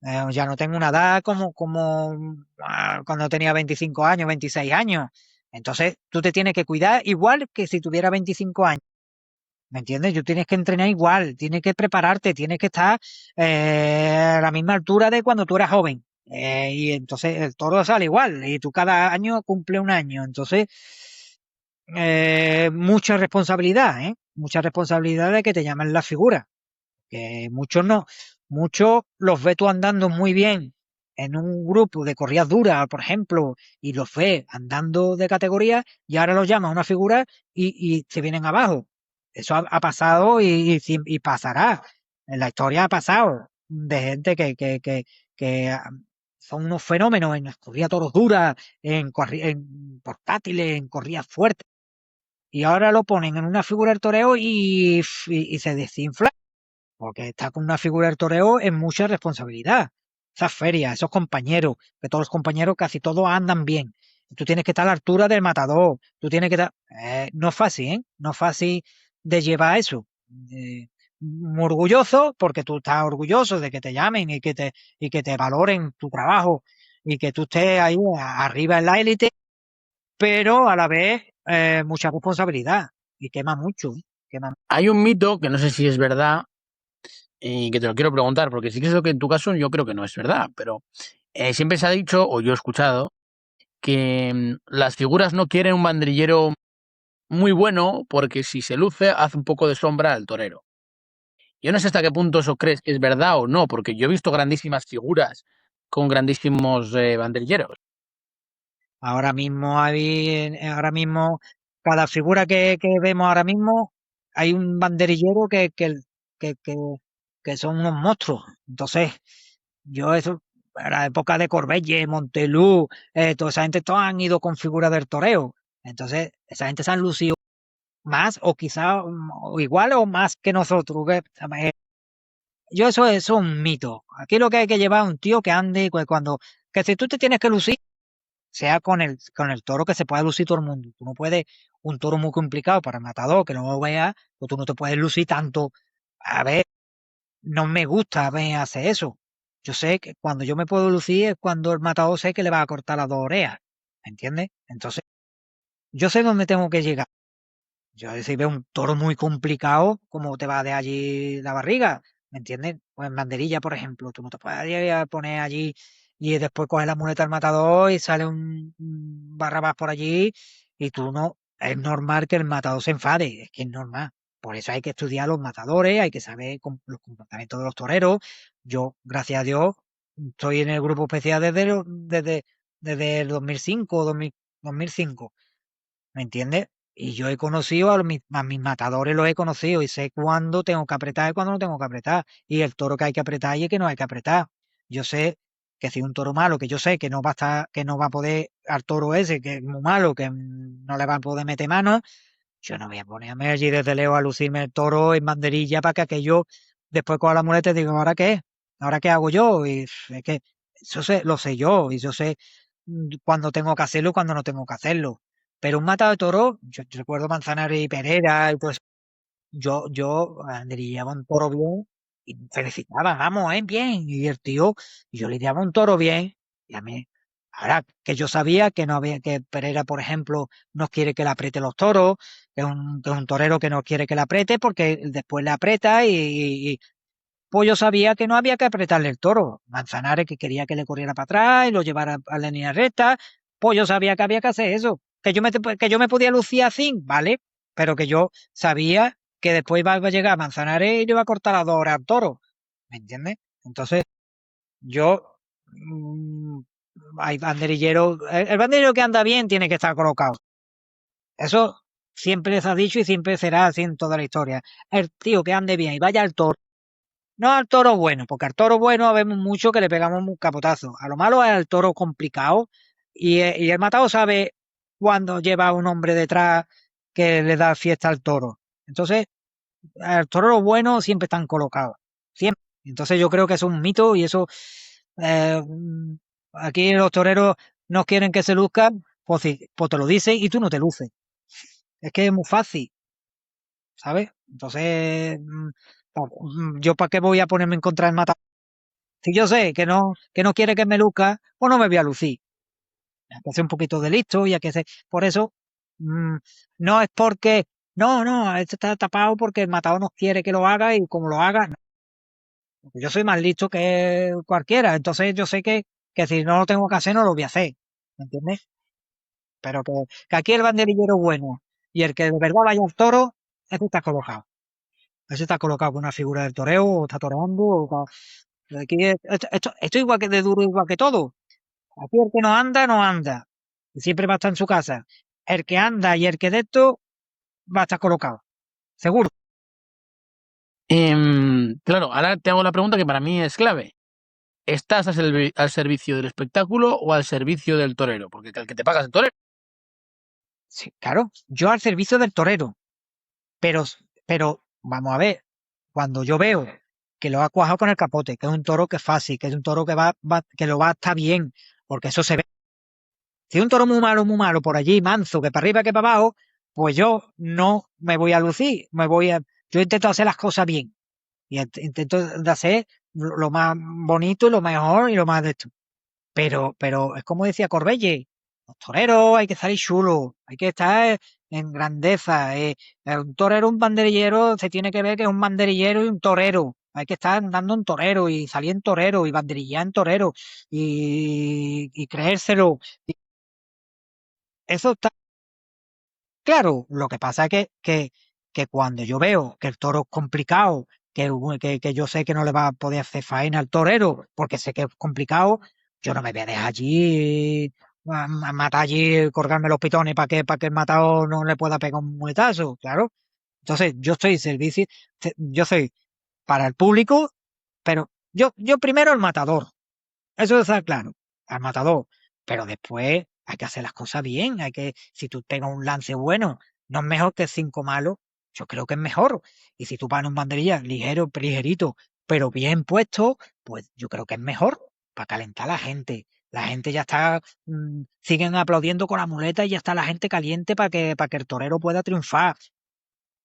ya no tengo una edad como cuando tenía 25 años, 26 años. Entonces, tú te tienes que cuidar igual que si tuviera 25 años. ¿Me entiendes? Tú tienes que entrenar igual, tienes que prepararte, tienes que estar a la misma altura de cuando tú eras joven. Y entonces el toro sale igual, y tú cada año cumple un año. Entonces, mucha responsabilidad, ¿eh? Mucha responsabilidad de que te llamen la figura. Que muchos no, muchos los ves tú andando muy bien en un grupo de corridas duras, por ejemplo, y los ve andando de categoría y ahora los llama a una figura y se vienen abajo. Eso ha pasado y pasará. En la historia ha pasado de gente que son unos fenómenos en las corridas toros duras, en portátiles, en corridas fuertes. Y ahora lo ponen en una figura del toreo y se desinfla porque estar con una figura del toreo es mucha responsabilidad. Esas ferias, esos compañeros, que todos los compañeros casi todos andan bien. Tú tienes que estar a la altura del matador. Tú tienes que estar. No es fácil, ¿eh? No es fácil de llevar eso. Muy orgulloso, porque tú estás orgulloso de que te llamen y que te valoren tu trabajo y que tú estés ahí arriba en la élite, pero a la vez mucha responsabilidad y quema mucho, ¿eh? Quema.
Hay un mito que no sé si es verdad y que te lo quiero preguntar, porque sí que es lo que en tu caso yo creo que no es verdad, pero siempre se ha dicho, o yo he escuchado, que las figuras no quieren un banderillero muy bueno porque si se luce hace un poco de sombra al torero. Yo no sé hasta qué punto eso crees que es verdad o no, porque yo he visto grandísimas figuras con grandísimos banderilleros.
Ahora mismo, cada figura que vemos ahora mismo, hay un banderillero que, que, que son unos monstruos. Entonces, yo eso, a la época de Corbelle, Montelú, toda esa gente, todos han ido con figuras del toreo. Entonces, esa gente se han lucido más o quizá o igual o más que nosotros. Yo eso es un mito. Aquí lo que hay que llevar es un tío que ande que si tú te tienes que lucir, sea con el toro que se pueda lucir todo el mundo. Tú no puedes, un toro muy complicado para el matador, que no lo vea, pues tú no te puedes lucir tanto. A ver, no me gusta ver hacer eso. Yo sé que cuando yo me puedo lucir es cuando el matador sé que le va a cortar las dos orejas. ¿Me entiendes? Entonces, yo sé dónde tengo que llegar. Yo si veo un toro muy complicado, ¿cómo te va de allí la barriga? ¿Me entiendes? Pues en banderilla, por ejemplo, tú no te puedes ir a poner allí y después coges la muleta del matador y sale un barrabás por allí y tú no. Es normal que el matador se enfade, es que es normal. Por eso hay que estudiar los matadores, hay que saber los comportamientos de los toreros. Yo, gracias a Dios, estoy en el grupo especial desde el 2005, 2005. ¿Me entiendes? Y yo he conocido a mis matadores, los he conocido y sé cuándo tengo que apretar y cuándo no tengo que apretar. Y el toro que hay que apretar y el que no hay que apretar. Yo sé que si un toro malo, que yo sé que no va a estar, que no va a poder al toro ese, que es muy malo, que no le va a poder meter mano, yo no voy a ponerme allí desde lejos a lucirme el toro en banderilla para que aquello después con la muleta y digo, ¿ahora qué? ¿Ahora qué hago yo? Y es que lo sé yo y yo sé cuándo tengo que hacerlo y cuándo no tengo que hacerlo. Pero un matado de toro, yo recuerdo Manzanares y Pereira y todo eso, yo lidiaba un toro bien y felicitaba, vamos, bien. Y el tío, y yo lidiaba un toro bien y a mí, ahora que yo sabía que no había, que Pereira, por ejemplo, no quiere que le apriete los toros, que es un torero que no quiere que le apriete porque después le aprieta pues yo sabía que no había que apretarle el toro. Manzanares que quería que le corriera para atrás y lo llevara a la línea recta, pues yo sabía que había que hacer eso. Que yo me podía lucir así, ¿vale? Pero que yo sabía que después iba a llegar Manzanares y le iba a cortar las 2 horas al toro. ¿Me entiendes? Entonces, yo mm, hay banderilleros. El banderillero que anda bien tiene que estar colocado. Eso siempre se ha dicho y siempre será así en toda la historia. El tío que ande bien y vaya al toro. No al toro bueno, porque al toro bueno vemos mucho que le pegamos un capotazo. A lo malo es al toro complicado y el matado sabe cuando lleva a un hombre detrás que le da fiesta al toro. Entonces, al toro bueno siempre están colocados. Siempre. Entonces yo creo que eso es un mito y eso eh, mm, aquí los toreros no quieren que se luzcan, pues te lo dicen y tú no te luces. Es que es muy fácil, ¿sabes? Entonces, yo para qué voy a ponerme en contra del matado. Si yo sé que no quiere que me luzca, pues no me voy a lucir. Hay que hacer un poquito de listo y hay que ser. Por eso, mm, no es porque, no, este está tapado porque el matador no quiere que lo haga y como lo haga, no. Yo soy más listo que cualquiera. Entonces yo sé que si no lo tengo que hacer, no lo voy a hacer. ¿Me entiendes? Pero que aquí el banderillero bueno y el que de verdad vaya al toro, ese está colocado. Ese está colocado con una figura del toreo, o está toreando, Aquí esto igual que de duro, igual que todo. Aquí el que no anda, no anda. Siempre va a estar en su casa. El que anda y el que de esto va a estar colocado. Seguro.
Claro, ahora te hago la pregunta que para mí es clave. ¿Estás al servicio del espectáculo o al servicio del torero? Porque el que te paga es el torero.
Sí, claro. Yo al servicio del torero. Pero, pero, vamos a ver. Cuando yo veo que lo ha cuajado con el capote, que es un toro que es fácil, que es un toro que que lo va a estar bien, porque eso se ve. Si es un toro muy malo por allí, manso, que para arriba, que para abajo, pues yo no me voy a lucir, yo intento hacer las cosas bien y intento de hacer lo más bonito y lo mejor y lo más de esto. Pero es como decía Corbelle, los toreros hay que salir chulos, hay que estar en grandeza. Un torero, un banderillero, se tiene que ver que es un banderillero y un torero. Hay que estar andando en torero y salir en torero y banderillar en torero y creérselo. Eso está claro. Lo que pasa es que cuando yo veo que el toro es complicado, que yo sé que no le va a poder hacer faena al torero, porque sé que es complicado, yo no me voy a dejar allí, a matar allí, colgarme los pitones para que el matado no le pueda pegar un muetazo, claro. Entonces, yo estoy servicio, yo soy para el público, pero yo primero el matador. Eso está claro, al matador. Pero después hay que hacer las cosas bien. Si tú pegas un lance bueno, no es mejor que cinco malos. Yo creo que es mejor. Y si tú vas en un banderilla ligero, ligerito, pero bien puesto, pues yo creo que es mejor para calentar a la gente. La gente ya está, siguen aplaudiendo con la muleta y ya está la gente caliente para que el torero pueda triunfar.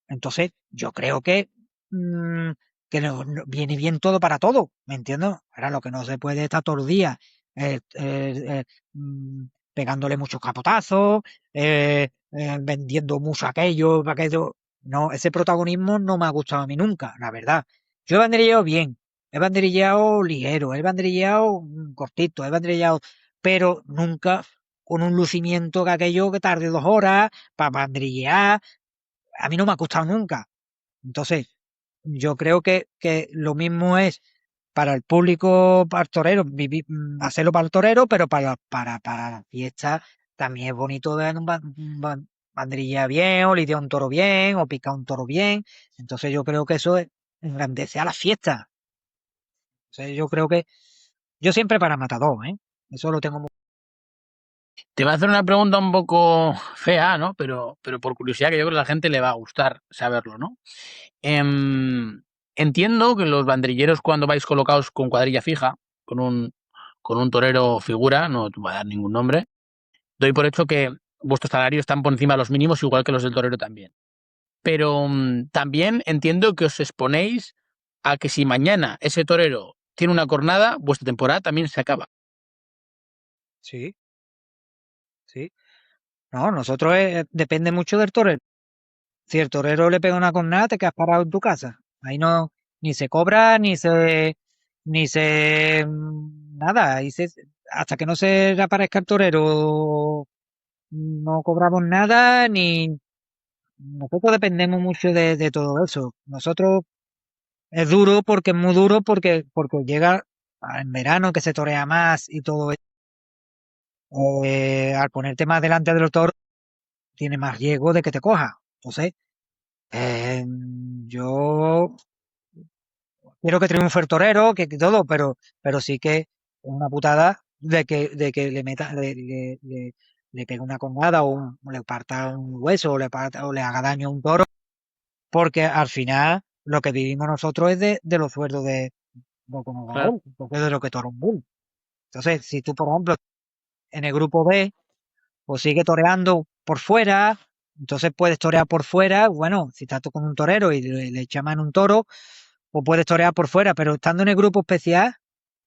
Entonces, yo creo mm, que viene bien todo para todo, ¿me entiendes? Ahora lo que no se puede estar todos los días pegándole muchos capotazos, vendiendo mucho aquello. No, ese protagonismo no me ha gustado a mí nunca, la verdad. Yo he banderillado bien, he banderillado ligero, he banderillado cortito, he banderillado, pero nunca con un lucimiento que aquello que tarde 2 horas para banderillear a mí no me ha costado nunca. Entonces, yo creo que lo mismo es para el público, para el torero, hacerlo para el torero, pero para la fiesta también es bonito ver banderilla bien, o lidiar un toro bien, o picar un toro bien. Entonces yo creo que eso engrandece a la fiesta. Entonces yo creo que yo siempre para matador, ¿eh? Eso lo tengo muy...
Te voy a hacer una pregunta un poco fea, ¿no? Pero por curiosidad, que yo creo que a la gente le va a gustar saberlo, ¿no? Em, Entiendo que los banderilleros, cuando vais colocados con cuadrilla fija, con un torero figura, no te voy a dar ningún nombre, doy por hecho que vuestros salarios están por encima de los mínimos, igual que los del torero también. Pero también entiendo que os exponéis a que si mañana ese torero tiene una cornada, vuestra temporada también se acaba.
Sí, sí. No, nosotros depende mucho del torero. Si el torero le pega una cornada, te quedas parado en tu casa. Ahí no, ni se cobra, nada. Hasta que no se reaparezca el torero, no cobramos nada, ni nosotros dependemos mucho de todo eso. Nosotros es duro porque es muy duro porque llega en verano que se torea más y todo eso. Al ponerte más delante de los toros, tiene más riesgo de que te coja. Entonces, eh, yo quiero que triunfe el torero, que todo, pero sí que es una putada de que le meta, le pegue una cornada o le parta un hueso o le haga daño a un toro, porque al final lo que vivimos nosotros es de los sueldos de lo que nos da
Claro.
él, porque es de lo que toro un bull. Entonces, si tú, por ejemplo, en el grupo B, pues sigue toreando por fuera, entonces puedes torear por fuera, bueno, si estás tú con un torero y le llaman un toro, o puedes torear por fuera, pero estando en el grupo especial,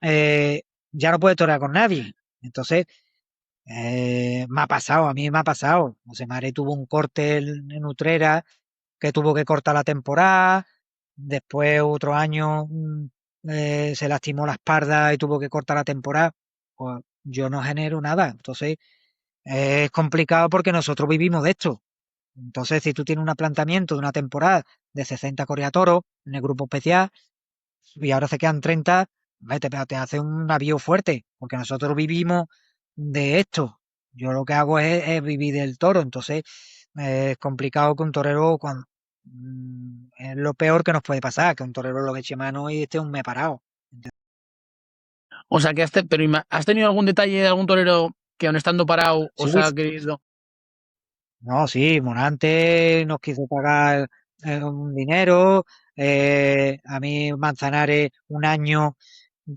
eh, ya no puedes torear con nadie. Entonces, me ha pasado, a mí me ha pasado. José Mare tuvo un corte en Utrera que tuvo que cortar la temporada, después otro año se lastimó la espalda y tuvo que cortar la temporada. Pues yo no genero nada. Entonces, es complicado porque nosotros vivimos de esto. Entonces, si tú tienes un planteamiento de una temporada de 60 toros en el grupo especial, y ahora se quedan 30, te hace un navío fuerte, porque nosotros vivimos de esto. Yo lo que hago es vivir del toro, entonces es complicado que un torero, es lo peor que nos puede pasar, que un torero lo eche mano y esté un mes parado.
O sea, que ¿has tenido algún detalle de algún torero que aun estando parado
Sí,
os ha querido?
no, sí, Morante nos quiso pagar un dinero, a mí Manzanares un año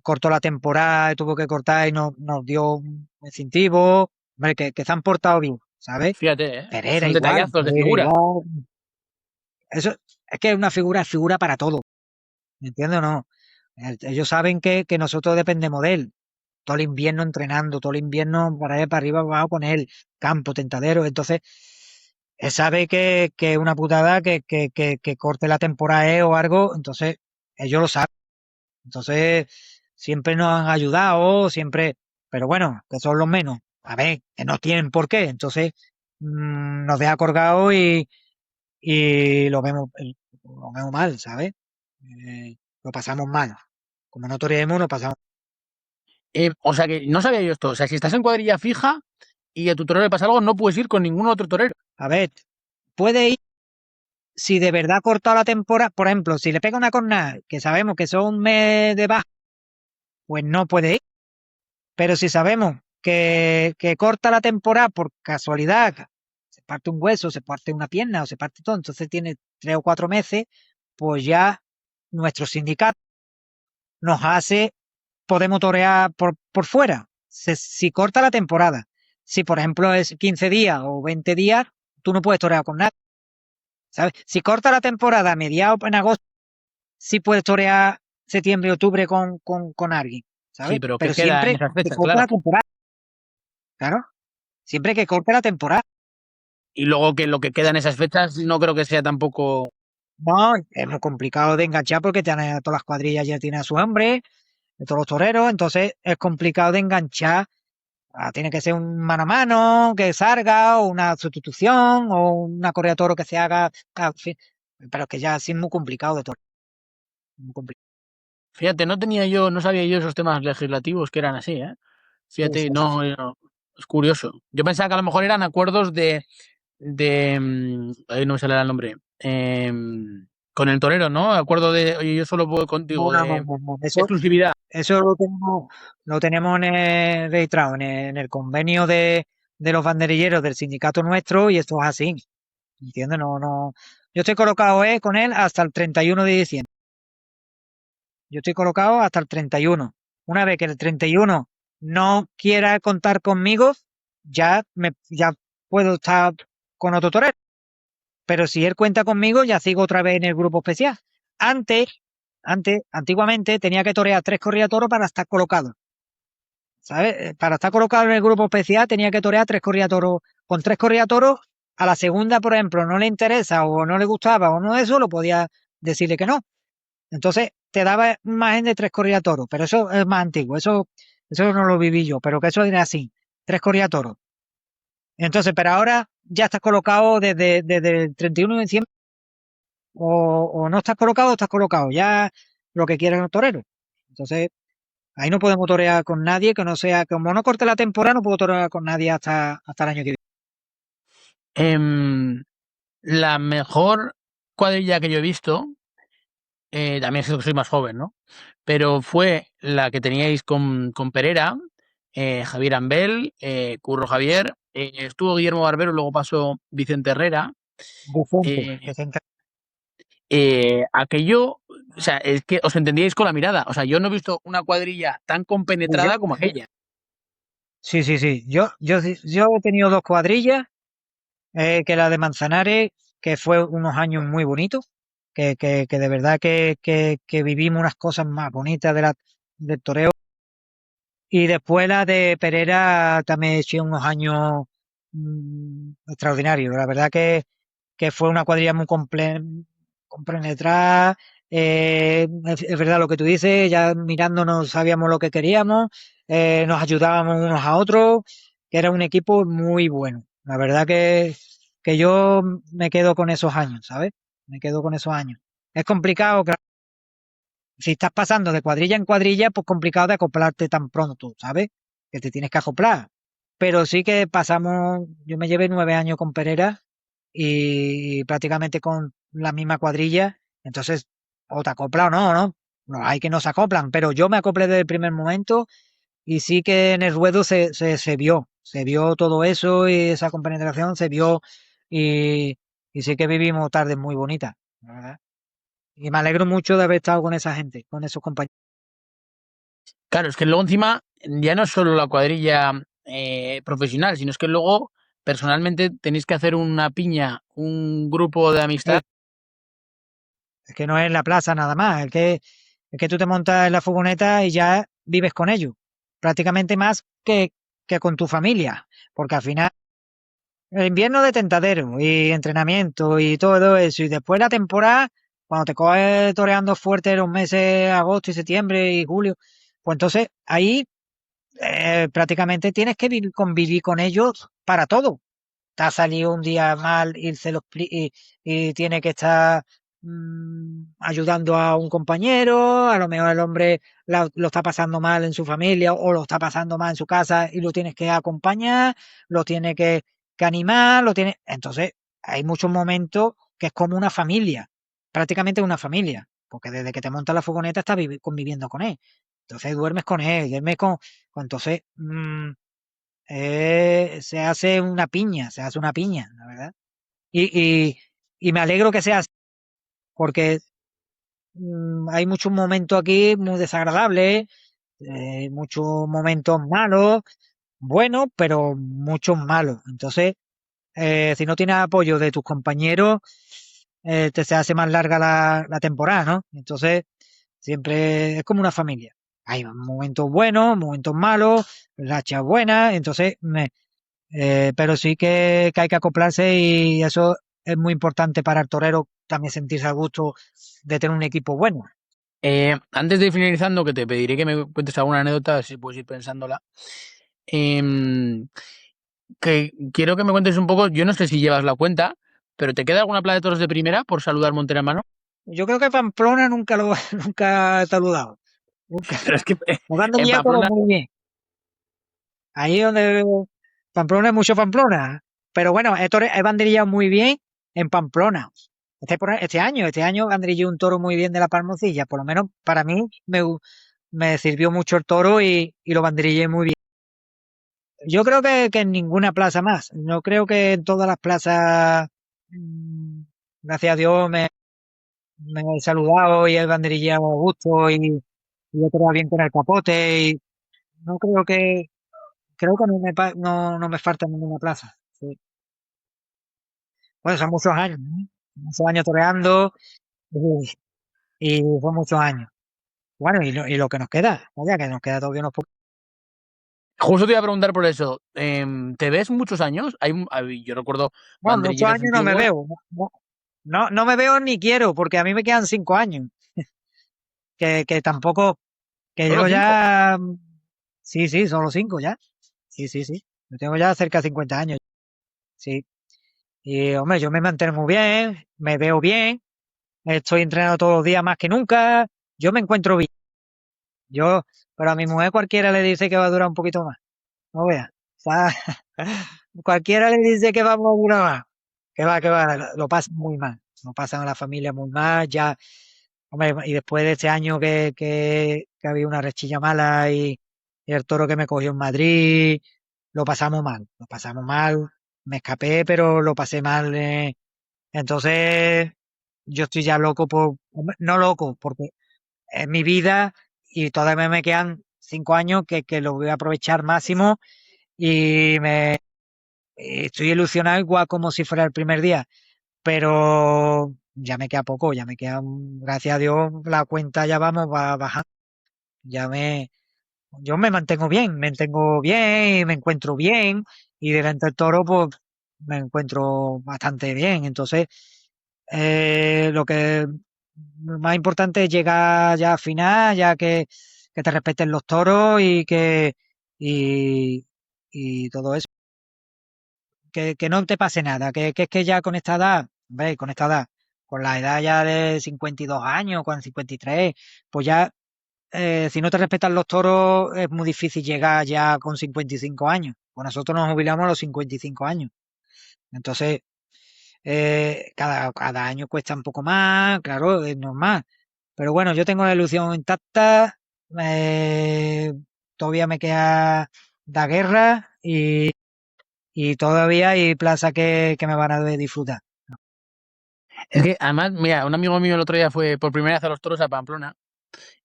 cortó la temporada, tuvo que cortar y nos dio un incentivo, hombre, que se han portado bien, ¿sabes?
Fíjate, ¿eh?
Pereira
Son
igual,
detallazos de
Pereira
figura.
igual. Eso es que es una es figura para todo, ¿me entiendes o no? Ellos saben que nosotros dependemos de él. Todo el invierno entrenando, todo el invierno para allá para arriba, abajo con él, campo, tentadero. Entonces, él sabe que es una putada que corte la temporada o algo, entonces ellos lo saben. Entonces, siempre nos han ayudado, siempre, pero bueno, que son los menos. A ver, que no tienen por qué. Entonces, nos deja colgado y lo vemos mal, ¿sabes? Lo pasamos mal. Como no toreemos, lo pasamos.
O sea, que no sabía yo esto. O sea, si estás en cuadrilla fija y a tu torero le pasa algo, no puedes ir con ningún otro torero.
A ver, puede ir si de verdad ha cortado la temporada, por ejemplo, si le pega una cornada, que sabemos que son un mes de baja, pues no puede ir. Pero si sabemos que corta la temporada por casualidad, se parte un hueso, se parte una pierna o se parte todo, entonces tiene 3 o 4 meses, pues ya nuestro sindicato nos hace, podemos torear por fuera. Si corta la temporada, si por ejemplo es 15 días o 20 días, tú no puedes torear con nadie, ¿sabes? Si corta la temporada a mediados en agosto, sí puedes torear septiembre, octubre con alguien,
Sí,
¿sabes?
pero ¿qué
Pero
queda en
siempre
esas
que
fechas?
corte
Claro.
la temporada, claro. Siempre que corte la temporada.
Y luego que lo que queda en esas fechas no creo que sea tampoco.
No, es muy complicado de enganchar porque todas las cuadrillas ya tienen a su hombre, de todos los toreros, entonces es complicado de enganchar. Tiene que ser un mano a mano, que salga, o una sustitución, o una correa de toro que se haga, en fin, pero que ya sí es muy complicado de toro. Muy complicado.
Fíjate, no sabía yo esos temas legislativos que eran así, ¿eh?
Sí,
Fíjate,
sí, sí.
no, es curioso. Yo pensaba que a lo mejor eran acuerdos ahí no me sale el nombre. Con el torero, ¿no? Acuerdo de, oye, yo solo puedo
No,
contigo,
no, no,
de
no, no.
exclusividad.
Eso lo tenemos registrado en el convenio de los banderilleros del sindicato nuestro y esto es así. ¿Entiendes? No, no. Yo estoy colocado con él hasta el 31 de diciembre. Yo estoy colocado hasta el 31. Una vez que el 31 no quiera contar conmigo, ya puedo estar con otro torero. Pero si él cuenta conmigo, ya sigo otra vez en el grupo especial. Antes, antiguamente tenía que torear 3 corridas para estar colocado. ¿Sabes? Para estar colocado en el grupo especial tenía que torear 3 corridas. Con 3 corridas, a la segunda, por ejemplo, no le interesa o no le gustaba o no eso, lo podía decirle que no. Entonces te daba un margen de 3 corridas, pero eso es más antiguo, eso no lo viví yo, pero que eso era así, 3 corridas. Entonces, pero ahora ya estás colocado desde el 31 de diciembre, o no estás colocado, ya lo que quieren los toreros. Entonces, ahí no podemos torear con nadie que no sea, como no corte la temporada, no puedo torear con nadie hasta el año que viene.
La mejor cuadrilla que yo he visto, también es que soy más joven, ¿no? Pero fue la que teníais con Pereira, Javier Ambel, Curro Javier, estuvo Guillermo Barbero, luego pasó Vicente Herrera.
Vicente,
eh,
Vicente.
Aquello, o sea, es que os entendíais con la mirada. O sea, yo no he visto una cuadrilla tan
Yo,
compenetrada como aquella.
sí, sí, sí. Yo he tenido 2 cuadrillas, que la de Manzanares, que fue unos años muy bonitos, que de verdad que vivimos unas cosas más bonitas del toreo. Y después la de Pereira también he hecho unos años extraordinarios. La verdad que fue una cuadrilla muy compenetrada. Es verdad lo que tú dices, ya mirándonos sabíamos lo que queríamos, nos ayudábamos unos a otros, que era un equipo muy bueno. La verdad que yo me quedo con esos años, ¿sabes? Me quedo con esos años. Es complicado, claro, Si estás pasando de cuadrilla en cuadrilla, pues complicado de acoplarte tan pronto, ¿sabes? Que te tienes que acoplar. Pero sí que pasamos, yo me llevé 9 años con Pereira y prácticamente con la misma cuadrilla. Entonces, o te acoplas o no, ¿no? No, hay que no se acoplan, pero yo me acoplé desde el primer momento y sí que en el ruedo se vio todo eso y esa compenetración se vio y, y sí que vivimos tardes muy bonitas, la verdad. Y me alegro mucho de haber estado con esa gente, con esos compañeros.
Claro, es que luego encima ya no es solo la cuadrilla profesional, sino es que luego personalmente tenéis que hacer una piña, un grupo de amistad.
Es que no es la plaza nada más, es que tú te montas en la furgoneta y ya vives con ellos, prácticamente más que con tu familia, porque al final el invierno de tentadero y entrenamiento y todo eso, y después la temporada, cuando te coges toreando fuerte los meses agosto y septiembre y julio, pues entonces ahí prácticamente tienes que convivir con ellos para todo. Te ha salido un día mal y tiene que estar ayudando a un compañero, a lo mejor el hombre lo está pasando mal en su familia o lo está pasando mal en su casa y lo tienes que acompañar, lo tiene que animar, lo tiene. Entonces, hay muchos momentos que es como una familia, prácticamente una familia, porque desde que te montas la furgoneta estás conviviendo con él. Entonces duermes con él, duermes entonces, se hace una piña, la verdad. Y, y, y me alegro que sea así, porque hay muchos momentos aquí muy desagradables, muchos momentos malos, buenos, pero muchos malos. Entonces, si no tienes apoyo de tus compañeros, te se hace más larga la temporada, ¿no? Entonces, siempre es como una familia. Hay momentos buenos, momentos malos, rachas buenas, entonces pero sí que hay que acoplarse y eso es muy importante para el torero también sentirse a gusto de tener un equipo bueno.
Antes de ir finalizando, que te pediré que me cuentes alguna anécdota, si puedes ir pensándola. em, que quiero que me cuentes un poco, yo no sé si llevas la cuenta, pero ¿te queda alguna plaza de toros de primera por saludar Montera en mano?
Yo creo que Pamplona nunca lo nunca he saludado. Nunca.
Pero es que
Jugando
en
ya todo
Pamplona,
muy bien. Ahí donde Pamplona es mucho Pamplona. Pero bueno, he banderillado muy bien en Pamplona. Este año banderillé un toro muy bien de la Palmocilla. Por lo menos para mí me sirvió mucho el toro y lo banderillé muy bien. Yo creo que en ninguna plaza más. No creo que en todas las plazas, mm, gracias a Dios, me he saludado y he banderillado a gusto y he quedado bien con el capote. Y no creo que no me falta ninguna plaza. Sí. Bueno, son muchos años, ¿no? Muchos años toreando y son muchos años. Bueno, y lo que nos queda, vaya, que nos queda todavía unos pocos.
justo te iba a preguntar por eso. ¿Te ves muchos años? Yo recuerdo
No, muchos
banderilleros
años no me
antiguos.
veo. No me veo ni quiero, porque a mí me quedan 5 años. Que tampoco, que
Solo
llevo
5.
ya, sí, sí, solo 5 ya. Sí, sí, sí. Yo tengo ya cerca de 50 años. Sí. Y hombre, yo me mantengo muy bien, me veo bien, estoy entrenando todos los días más que nunca, yo me encuentro bien. Yo, pero a mi mujer cualquiera le dice que va a durar un poquito más. No vea. O sea, cualquiera le dice que vamos a durar más. Que va, lo pasa muy mal. Lo pasan a la familia muy mal, ya. Hombre, y después de este año que había una rechilla mala y el toro que me cogió en Madrid, lo pasamos mal, me escapé, pero lo pasé mal. Entonces, yo estoy ya loco hombre, no loco, porque es mi vida y todavía me quedan 5 años que lo voy a aprovechar máximo y estoy ilusionado igual como si fuera el primer día, pero ya me queda poco, ya me queda, gracias a Dios, la cuenta ya va bajando. Ya yo me mantengo bien, y me encuentro bien, y delante del toro, pues, me encuentro bastante bien. Entonces, lo que más importante es llegar ya al final, ya que te respeten los toros y, y todo eso. Que no te pase nada, que es que ya con esta edad, ¿veis? Con esta edad con la edad ya de 52 años, con 53, pues ya, si no te respetan los toros, es muy difícil llegar ya con 55 años. Pues nosotros nos jubilamos a los 55 años. Entonces, cada año cuesta un poco más, claro, es normal. Pero bueno, yo tengo la ilusión intacta, todavía me queda la guerra y todavía hay plaza que me van a ver disfrutar.
Es que además, mira, un amigo mío el otro día fue por primera vez a los toros a Pamplona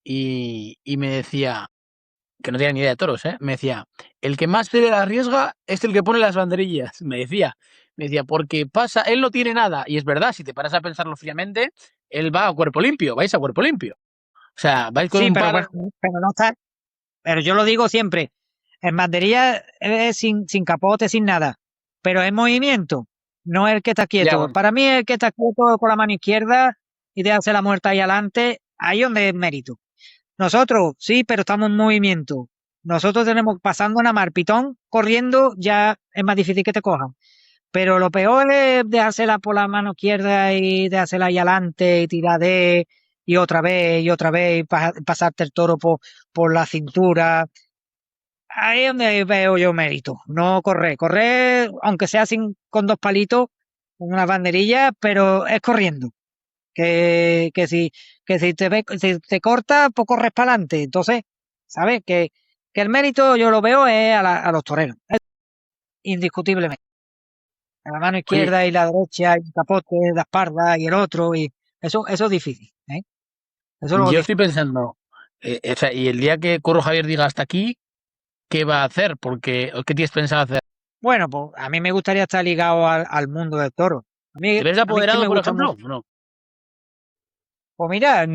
y me decía, que no tenía ni idea de toros, ¿eh? Me decía, el que más se la arriesga es el que pone las banderillas. Me decía, porque pasa, él no tiene nada. Y es verdad, si te paras a pensarlo fríamente, él va a cuerpo limpio, vais a cuerpo limpio. O sea, vais con
Sí,
un
pero
par.
bueno, pero no está, pero yo lo digo siempre, en banderilla es sin capote, sin nada, pero en movimiento, no el que está
Ya,
quieto.
bueno.
Para mí el que está quieto con la mano izquierda y dejarse la muerta ahí adelante, ahí es donde es mérito. Nosotros, sí, pero estamos en movimiento. Nosotros tenemos pasando una mar pitón, corriendo, ya es más difícil que te cojan. Pero lo peor es dejársela por la mano izquierda y dejársela ahí adelante y tirar de y otra vez y pasarte el toro por la cintura. Ahí es donde veo yo mérito. No correr. Correr, aunque sea con dos palitos, con una banderilla, pero es corriendo. Que si, si te corta, pues corres para adelante. Entonces, ¿sabes? Que el mérito yo lo veo es a los toreros. Indiscutiblemente. La mano
Oye,
izquierda y la derecha, y el capote, la espalda y el otro, y eso es difícil, ¿eh? Eso es lo
yo
difícil.
estoy pensando, o sea, y el día que Curro Javier diga hasta aquí, ¿qué va a hacer? Porque, ¿qué tienes pensado hacer?
Bueno, pues a mí me gustaría estar ligado al mundo del toro.
¿Te ves
A mí que
apoderado,
me
por
gusta
ejemplo?
mucho.
¿O no?
Pues mira,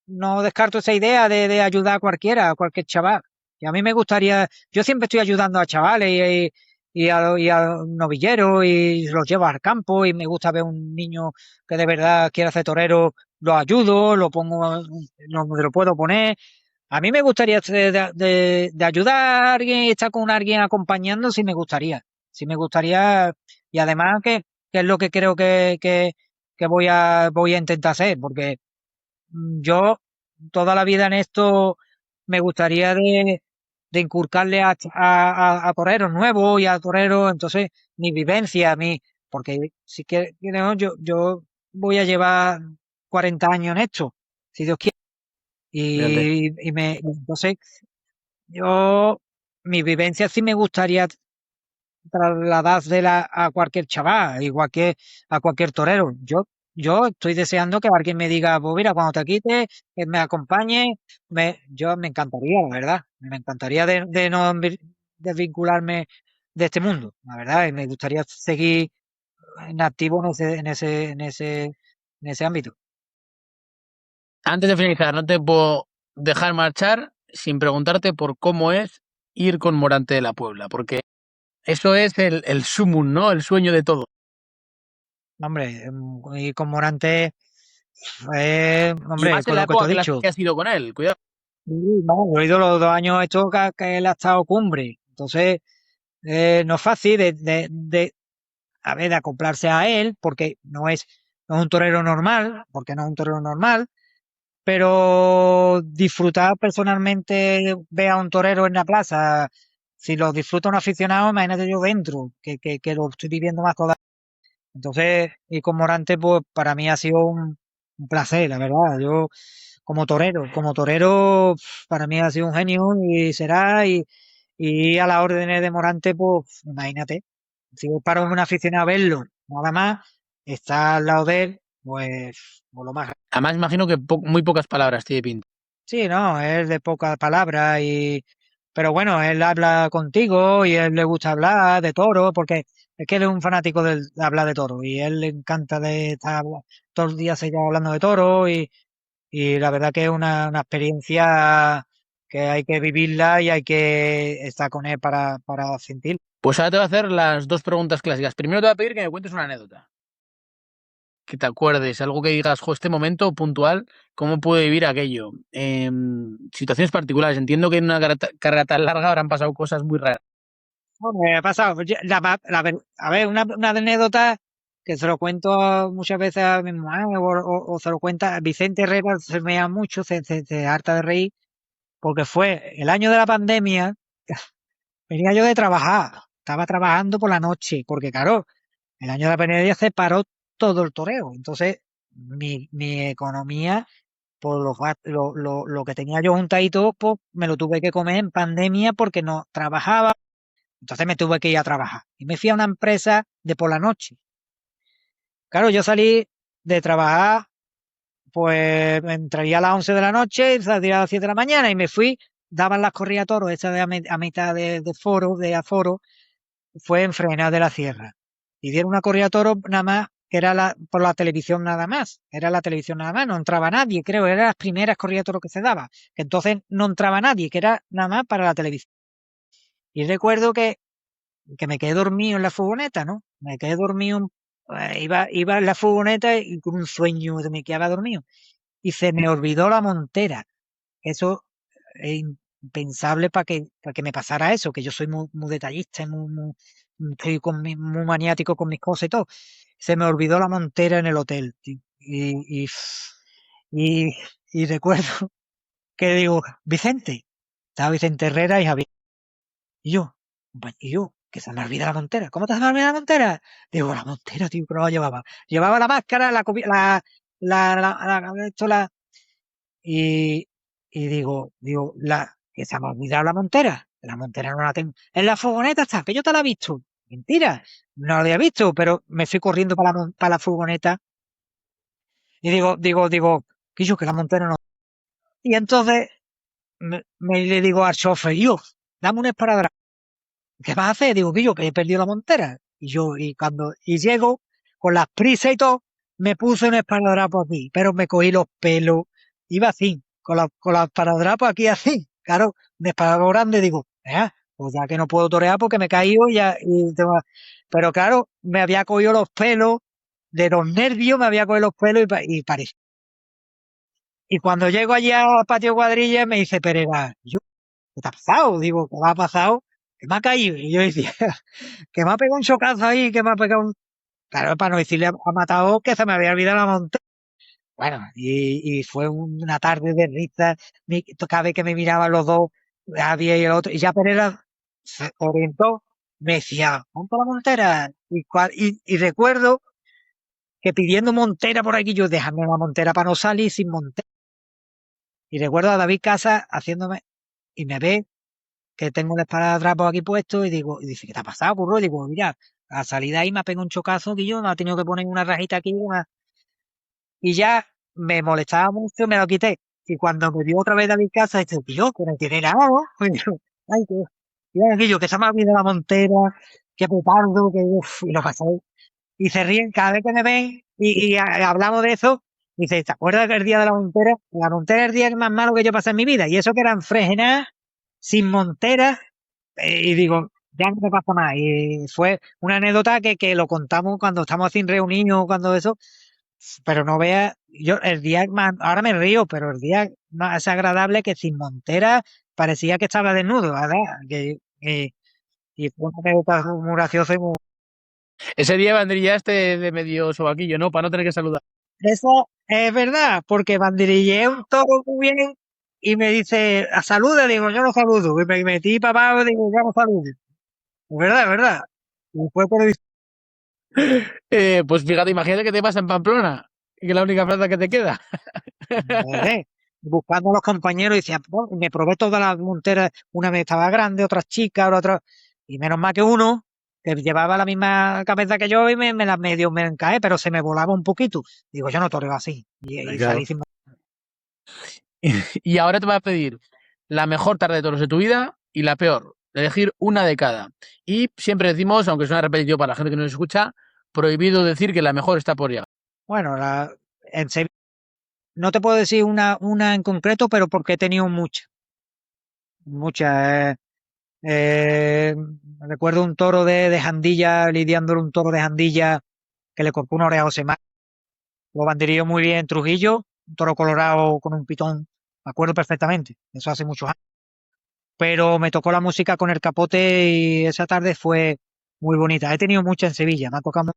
no descarto esa idea de ayudar a cualquiera, a cualquier chaval. Y a mí me gustaría, yo siempre estoy ayudando a chavales y a novilleros y los llevo al campo y me gusta ver un niño que de verdad quiere hacer torero, lo ayudo, lo pongo, me lo puedo poner. A mí me gustaría de ayudar a alguien y estar con alguien acompañando, sí me gustaría. Sí me gustaría, y además que es lo que creo que voy a intentar hacer, porque yo toda la vida en esto me gustaría de inculcarle a toreros nuevos y a toreros, entonces, mi vivencia, porque si que no, yo voy a llevar 40 años en esto, si Dios quiere,
Fíjate.
entonces, yo, mi vivencia sí me gustaría trasladársela a cualquier chaval, igual que a cualquier torero. Yo estoy deseando que alguien me diga, pues mira, cuando te quites, que me acompañe, yo me encantaría, la verdad. Me encantaría de no desvincularme de este mundo, la verdad, y me gustaría seguir en activo en ese ámbito.
Antes de finalizar, no te puedo dejar marchar sin preguntarte por cómo es ir con Morante de la Puebla, porque eso es el sumum, ¿no? El sueño de todo.
Hombre, y con Morante,
Y
hombre,
más en
con
la
lo que te
época
he
que
dicho.
has ido con él, cuidado.
Sí, no, yo he ido los 2 años estos que él ha estado cumbre. Entonces, no es fácil a ver, de acoplarse a él, porque no es un torero normal, porque no es un torero normal, pero disfrutar personalmente, ver a un torero en la plaza, si lo disfruta un aficionado, imagínate yo dentro, que lo estoy viviendo más todavía. Entonces, y con Morante, pues para mí ha sido un placer, la verdad. Yo, como torero, para mí ha sido un genio y será, y a las órdenes de Morante, pues imagínate, si es para un aficionado a verlo, nada más, está al lado de él, pues lo más.
Además, imagino que muy pocas palabras tiene pinta.
Sí, no, es de pocas palabras pero bueno, él habla contigo y a él le gusta hablar de toro porque es que él es un fanático de hablar de toro y a él le encanta de estar todos los días seguido hablando de toro y la verdad que es una experiencia que hay que vivirla y hay que estar con él para sentir.
Pues ahora te voy a hacer las dos preguntas clásicas. Primero te voy a pedir que me cuentes una anécdota. Que te acuerdes, algo que digas, jo, este momento puntual, ¿cómo pude vivir aquello? Situaciones particulares. Entiendo que en una carrera tan larga habrán pasado cosas muy raras.
Bueno, me ha pasado, a ver, una anécdota. que se lo cuento muchas veces a mi mamá o se lo cuenta Vicente Herrera, se mea mucho, se harta de reír, porque fue el año de la pandemia, venía yo de trabajar, estaba trabajando por la noche, porque claro, el año de la pandemia se paró todo el toreo, entonces mi economía, por lo que tenía yo juntadito, pues me lo tuve que comer en pandemia porque no trabajaba, entonces me tuve que ir a trabajar. Y me fui a una empresa de por la noche. Claro, yo salí de trabajar, pues entraría a las 11 de la noche y salía a las 7 de la mañana y me fui, daban las corridas a toros, esa de a mitad de foro, de aforo, fue en Fregenal de la Sierra. Y dieron una corrida a toros nada más, que era por la televisión nada más, era la televisión nada más, no entraba nadie, creo, eran las primeras corridas a toros que se daba, que entonces no entraba nadie, que era nada más para la televisión. Y recuerdo que me quedé dormido en la furgoneta, ¿no? Me quedé dormido, iba en la furgoneta y con un sueño me quedaba dormido. Y se me olvidó la montera. Eso es impensable para que me pasara eso, que yo soy muy detallista, estoy muy maniático con mis cosas y todo. Se me olvidó la montera en el hotel. Y, y recuerdo que digo, Vicente, estaba Vicente Herrera y Javier. Y yo, que se me olvida la montera. ¿Cómo te se me olvida la montera? Digo, la montera, tío, que no la llevaba. Llevaba la máscara, y, y digo, que se me ha olvidado la montera. La montera no la tengo. En la furgoneta está, que yo te la he visto. Mentira, no la había visto, pero me fui corriendo para la furgoneta y que yo que la montera no. Y entonces le digo al chofer, yo, dame un esparadrapo. ¿Qué vas a hacer? Digo, que he perdido la montera. Y llego, con las prisas y todo, me puse un esparadrapo aquí, pero me cogí los pelos, iba así, con los esparadrapos aquí así. Claro, un esparadrapo grande, digo, pues ya que no puedo torear porque me he caído pero claro, me había cogido los pelos, de los nervios me había cogido los pelos y paré. Y cuando llego allá al patio cuadrilla, me dice Pereira, ¿qué te ha pasado? Digo, ¿qué me ha pasado? Que me ha caído. Y yo decía, que me ha pegado un chocazo ahí, que me ha pegado un... Claro, para no decirle ha matado que se me había olvidado la montaña. Bueno, y fue una tarde de risa. Cada vez que me miraban los dos, había y el otro, y ya Pereira se orientó, me decía, monta la montera. Y recuerdo que pidiendo montera por aquí, yo déjame la montera para no salir sin montera. Y recuerdo a David Casas haciéndome, y me ve que tengo el esparadrapo aquí puesto y dice, ¿qué te ha pasado, curro? Y digo, mira, a salida ahí me ha pegado un chocazo que yo me ha tenido que poner una rajita aquí y ya me molestaba mucho, me lo quité. Y cuando me vio otra vez David Casa, dice, tío, que no tiene nada, ¿no? Y yo, ay, que se me ha olvidado la montera, que petardo, que uff, y lo pasé. Y se ríen cada vez que me ven hablamos de eso. Dice, ¿te acuerdas del día de la montera? La montera es el día más malo que yo pasé en mi vida. Y eso que eran fregenadas, sin montera, y digo, ya no me pasa más. Y fue una anécdota que lo contamos cuando estamos así reunidos, cuando eso, pero no veas, yo el día más, ahora me río, pero el día más agradable que sin montera parecía que estaba desnudo, ¿verdad? Y fue una anécdota muy graciosa y muy...
Ese día banderillaste de medio sobaquillo, ¿no? Para no tener que saludar.
Eso es verdad, porque banderillé un toro muy bien y me dice, a saluda, digo, yo no saludo. Y me metí para abajo, digo, yo no saludo. Es verdad, es verdad. Y fue por el...
Pues fíjate, imagínate que te pasa en Pamplona y que es la única plaza que te queda.
buscando a los compañeros y decía, "Bueno", me probé todas las monteras, una vez estaba grande, otras chicas, otra, y menos mal que uno, que llevaba la misma cabeza que yo y me la medio me encaé, pero se me volaba un poquito. Digo, yo no toreo así. Y
Claro.
salí sin...
Y ahora te voy a pedir la mejor tarde de toros de tu vida y la peor. Elegir una de cada. Y siempre decimos, aunque suena repetitivo para la gente que nos escucha, prohibido decir que la mejor está por llegar.
Bueno, en Sevilla, no te puedo decir una en concreto, pero porque he tenido muchas. Muchas. Recuerdo un toro de Jandilla, lidiándole un toro de Jandilla que le cortó una oreja a José María. Lo banderilló muy bien en Trujillo, un toro colorado con un pitón, me acuerdo perfectamente, eso hace muchos años. Pero me tocó la música con el capote y esa tarde fue muy bonita. He tenido mucha en Sevilla, me ha tocado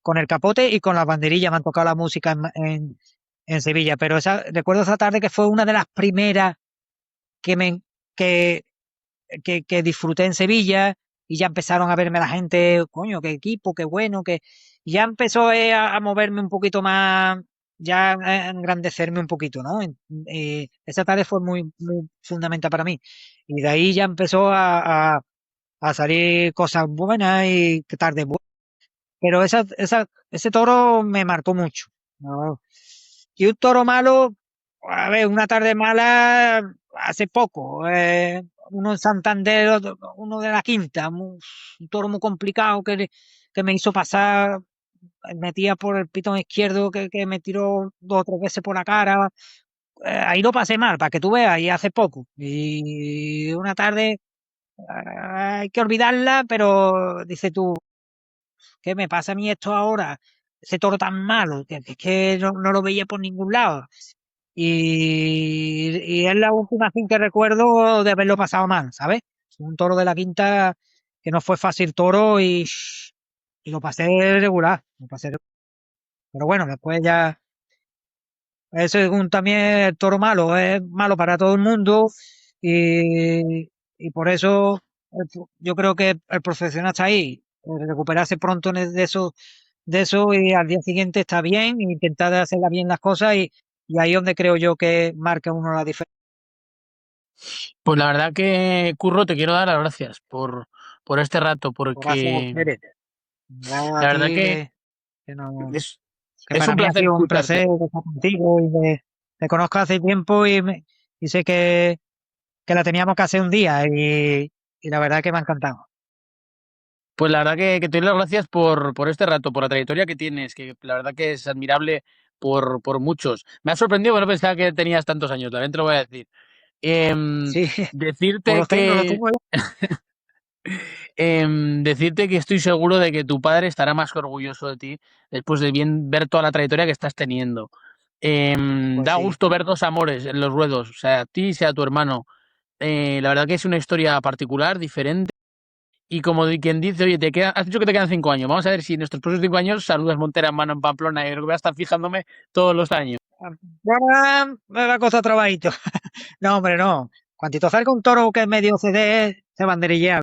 con el capote y con las banderillas me han tocado la música en Sevilla. Pero recuerdo esa tarde que fue una de las primeras que me que, que disfruté en Sevilla y ya empezaron a verme la gente, coño, qué equipo, qué bueno, y ya empezó a moverme un poquito más, ya a engrandecerme un poquito, ¿no? Esa tarde fue muy fundamental para mí. Y de ahí ya empezó a salir cosas buenas y que tarde pero ese toro me marcó mucho, ¿no? Y un toro malo, a ver, una tarde mala hace poco, uno en Santander, uno de la Quinta, un toro muy complicado que me hizo pasar, metía por el pitón izquierdo que me tiró 2 o 3 veces por la cara. Ahí lo pasé mal, para que tú veas, y hace poco. Y una tarde hay que olvidarla, pero dice tú, ¿qué me pasa a mí esto ahora? Ese toro tan malo, que es que no lo veía por ningún lado. Y es la última fin que recuerdo de haberlo pasado mal, ¿sabes? Un toro de la Quinta que no fue fácil toro y lo pasé regular. Pero bueno, después ya, eso es también el toro malo, es malo para todo el mundo y por eso yo creo que el profesional está ahí, recuperarse pronto de eso y al día siguiente está bien, e intentar hacerla bien las cosas y ahí es donde creo yo que marca uno la diferencia.
Pues la verdad que, Curro, te quiero dar las gracias por este rato,
Gracias a
porque
ustedes. Ya a
la verdad
ti
es,
que
es
para
un
mí ha
placer
sido un
escucharte.
placer estar contigo y te conozco hace tiempo y sé que la teníamos que hacer un día y la verdad que me ha encantado.
Pues la verdad que te doy las gracias por este rato, por la trayectoria que tienes, que la verdad que es admirable por muchos. Me ha sorprendido, bueno, pensaba que tenías tantos años, también te lo voy a decir. Em,
Sí, pues
decirte
los tengo, los
que
tengo.
decirte que estoy seguro de que tu padre estará más que orgulloso de ti después de bien ver toda la trayectoria que estás teniendo.
Pues
Da
sí.
gusto ver dos amores en los ruedos, o sea, a ti y sea tu hermano. La verdad que es una historia particular, diferente. Y como quien dice, oye, has dicho que te quedan 5 años. Vamos a ver si en estos próximos 5 años saludas Montera en mano en Pamplona. Y creo que voy a estar fijándome todos los años.
Ahora me va a costar trabajito. No, hombre, no. Cuantito salga un toro que es medio CD, se banderillea.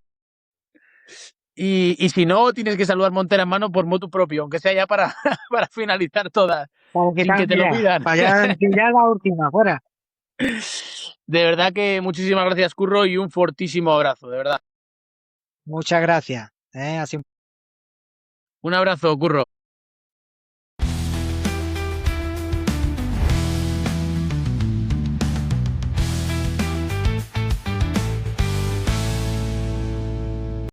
Y si no, tienes que saludar Montera en mano por motu propio, aunque sea ya para, para finalizar todas,
Para
sin que
quitarme
te lo
ya.
pidan.
Para ya, que ya la última, fuera.
De verdad que muchísimas gracias, Curro, y un fortísimo abrazo, de verdad.
Muchas gracias. Así
Un abrazo, Curro.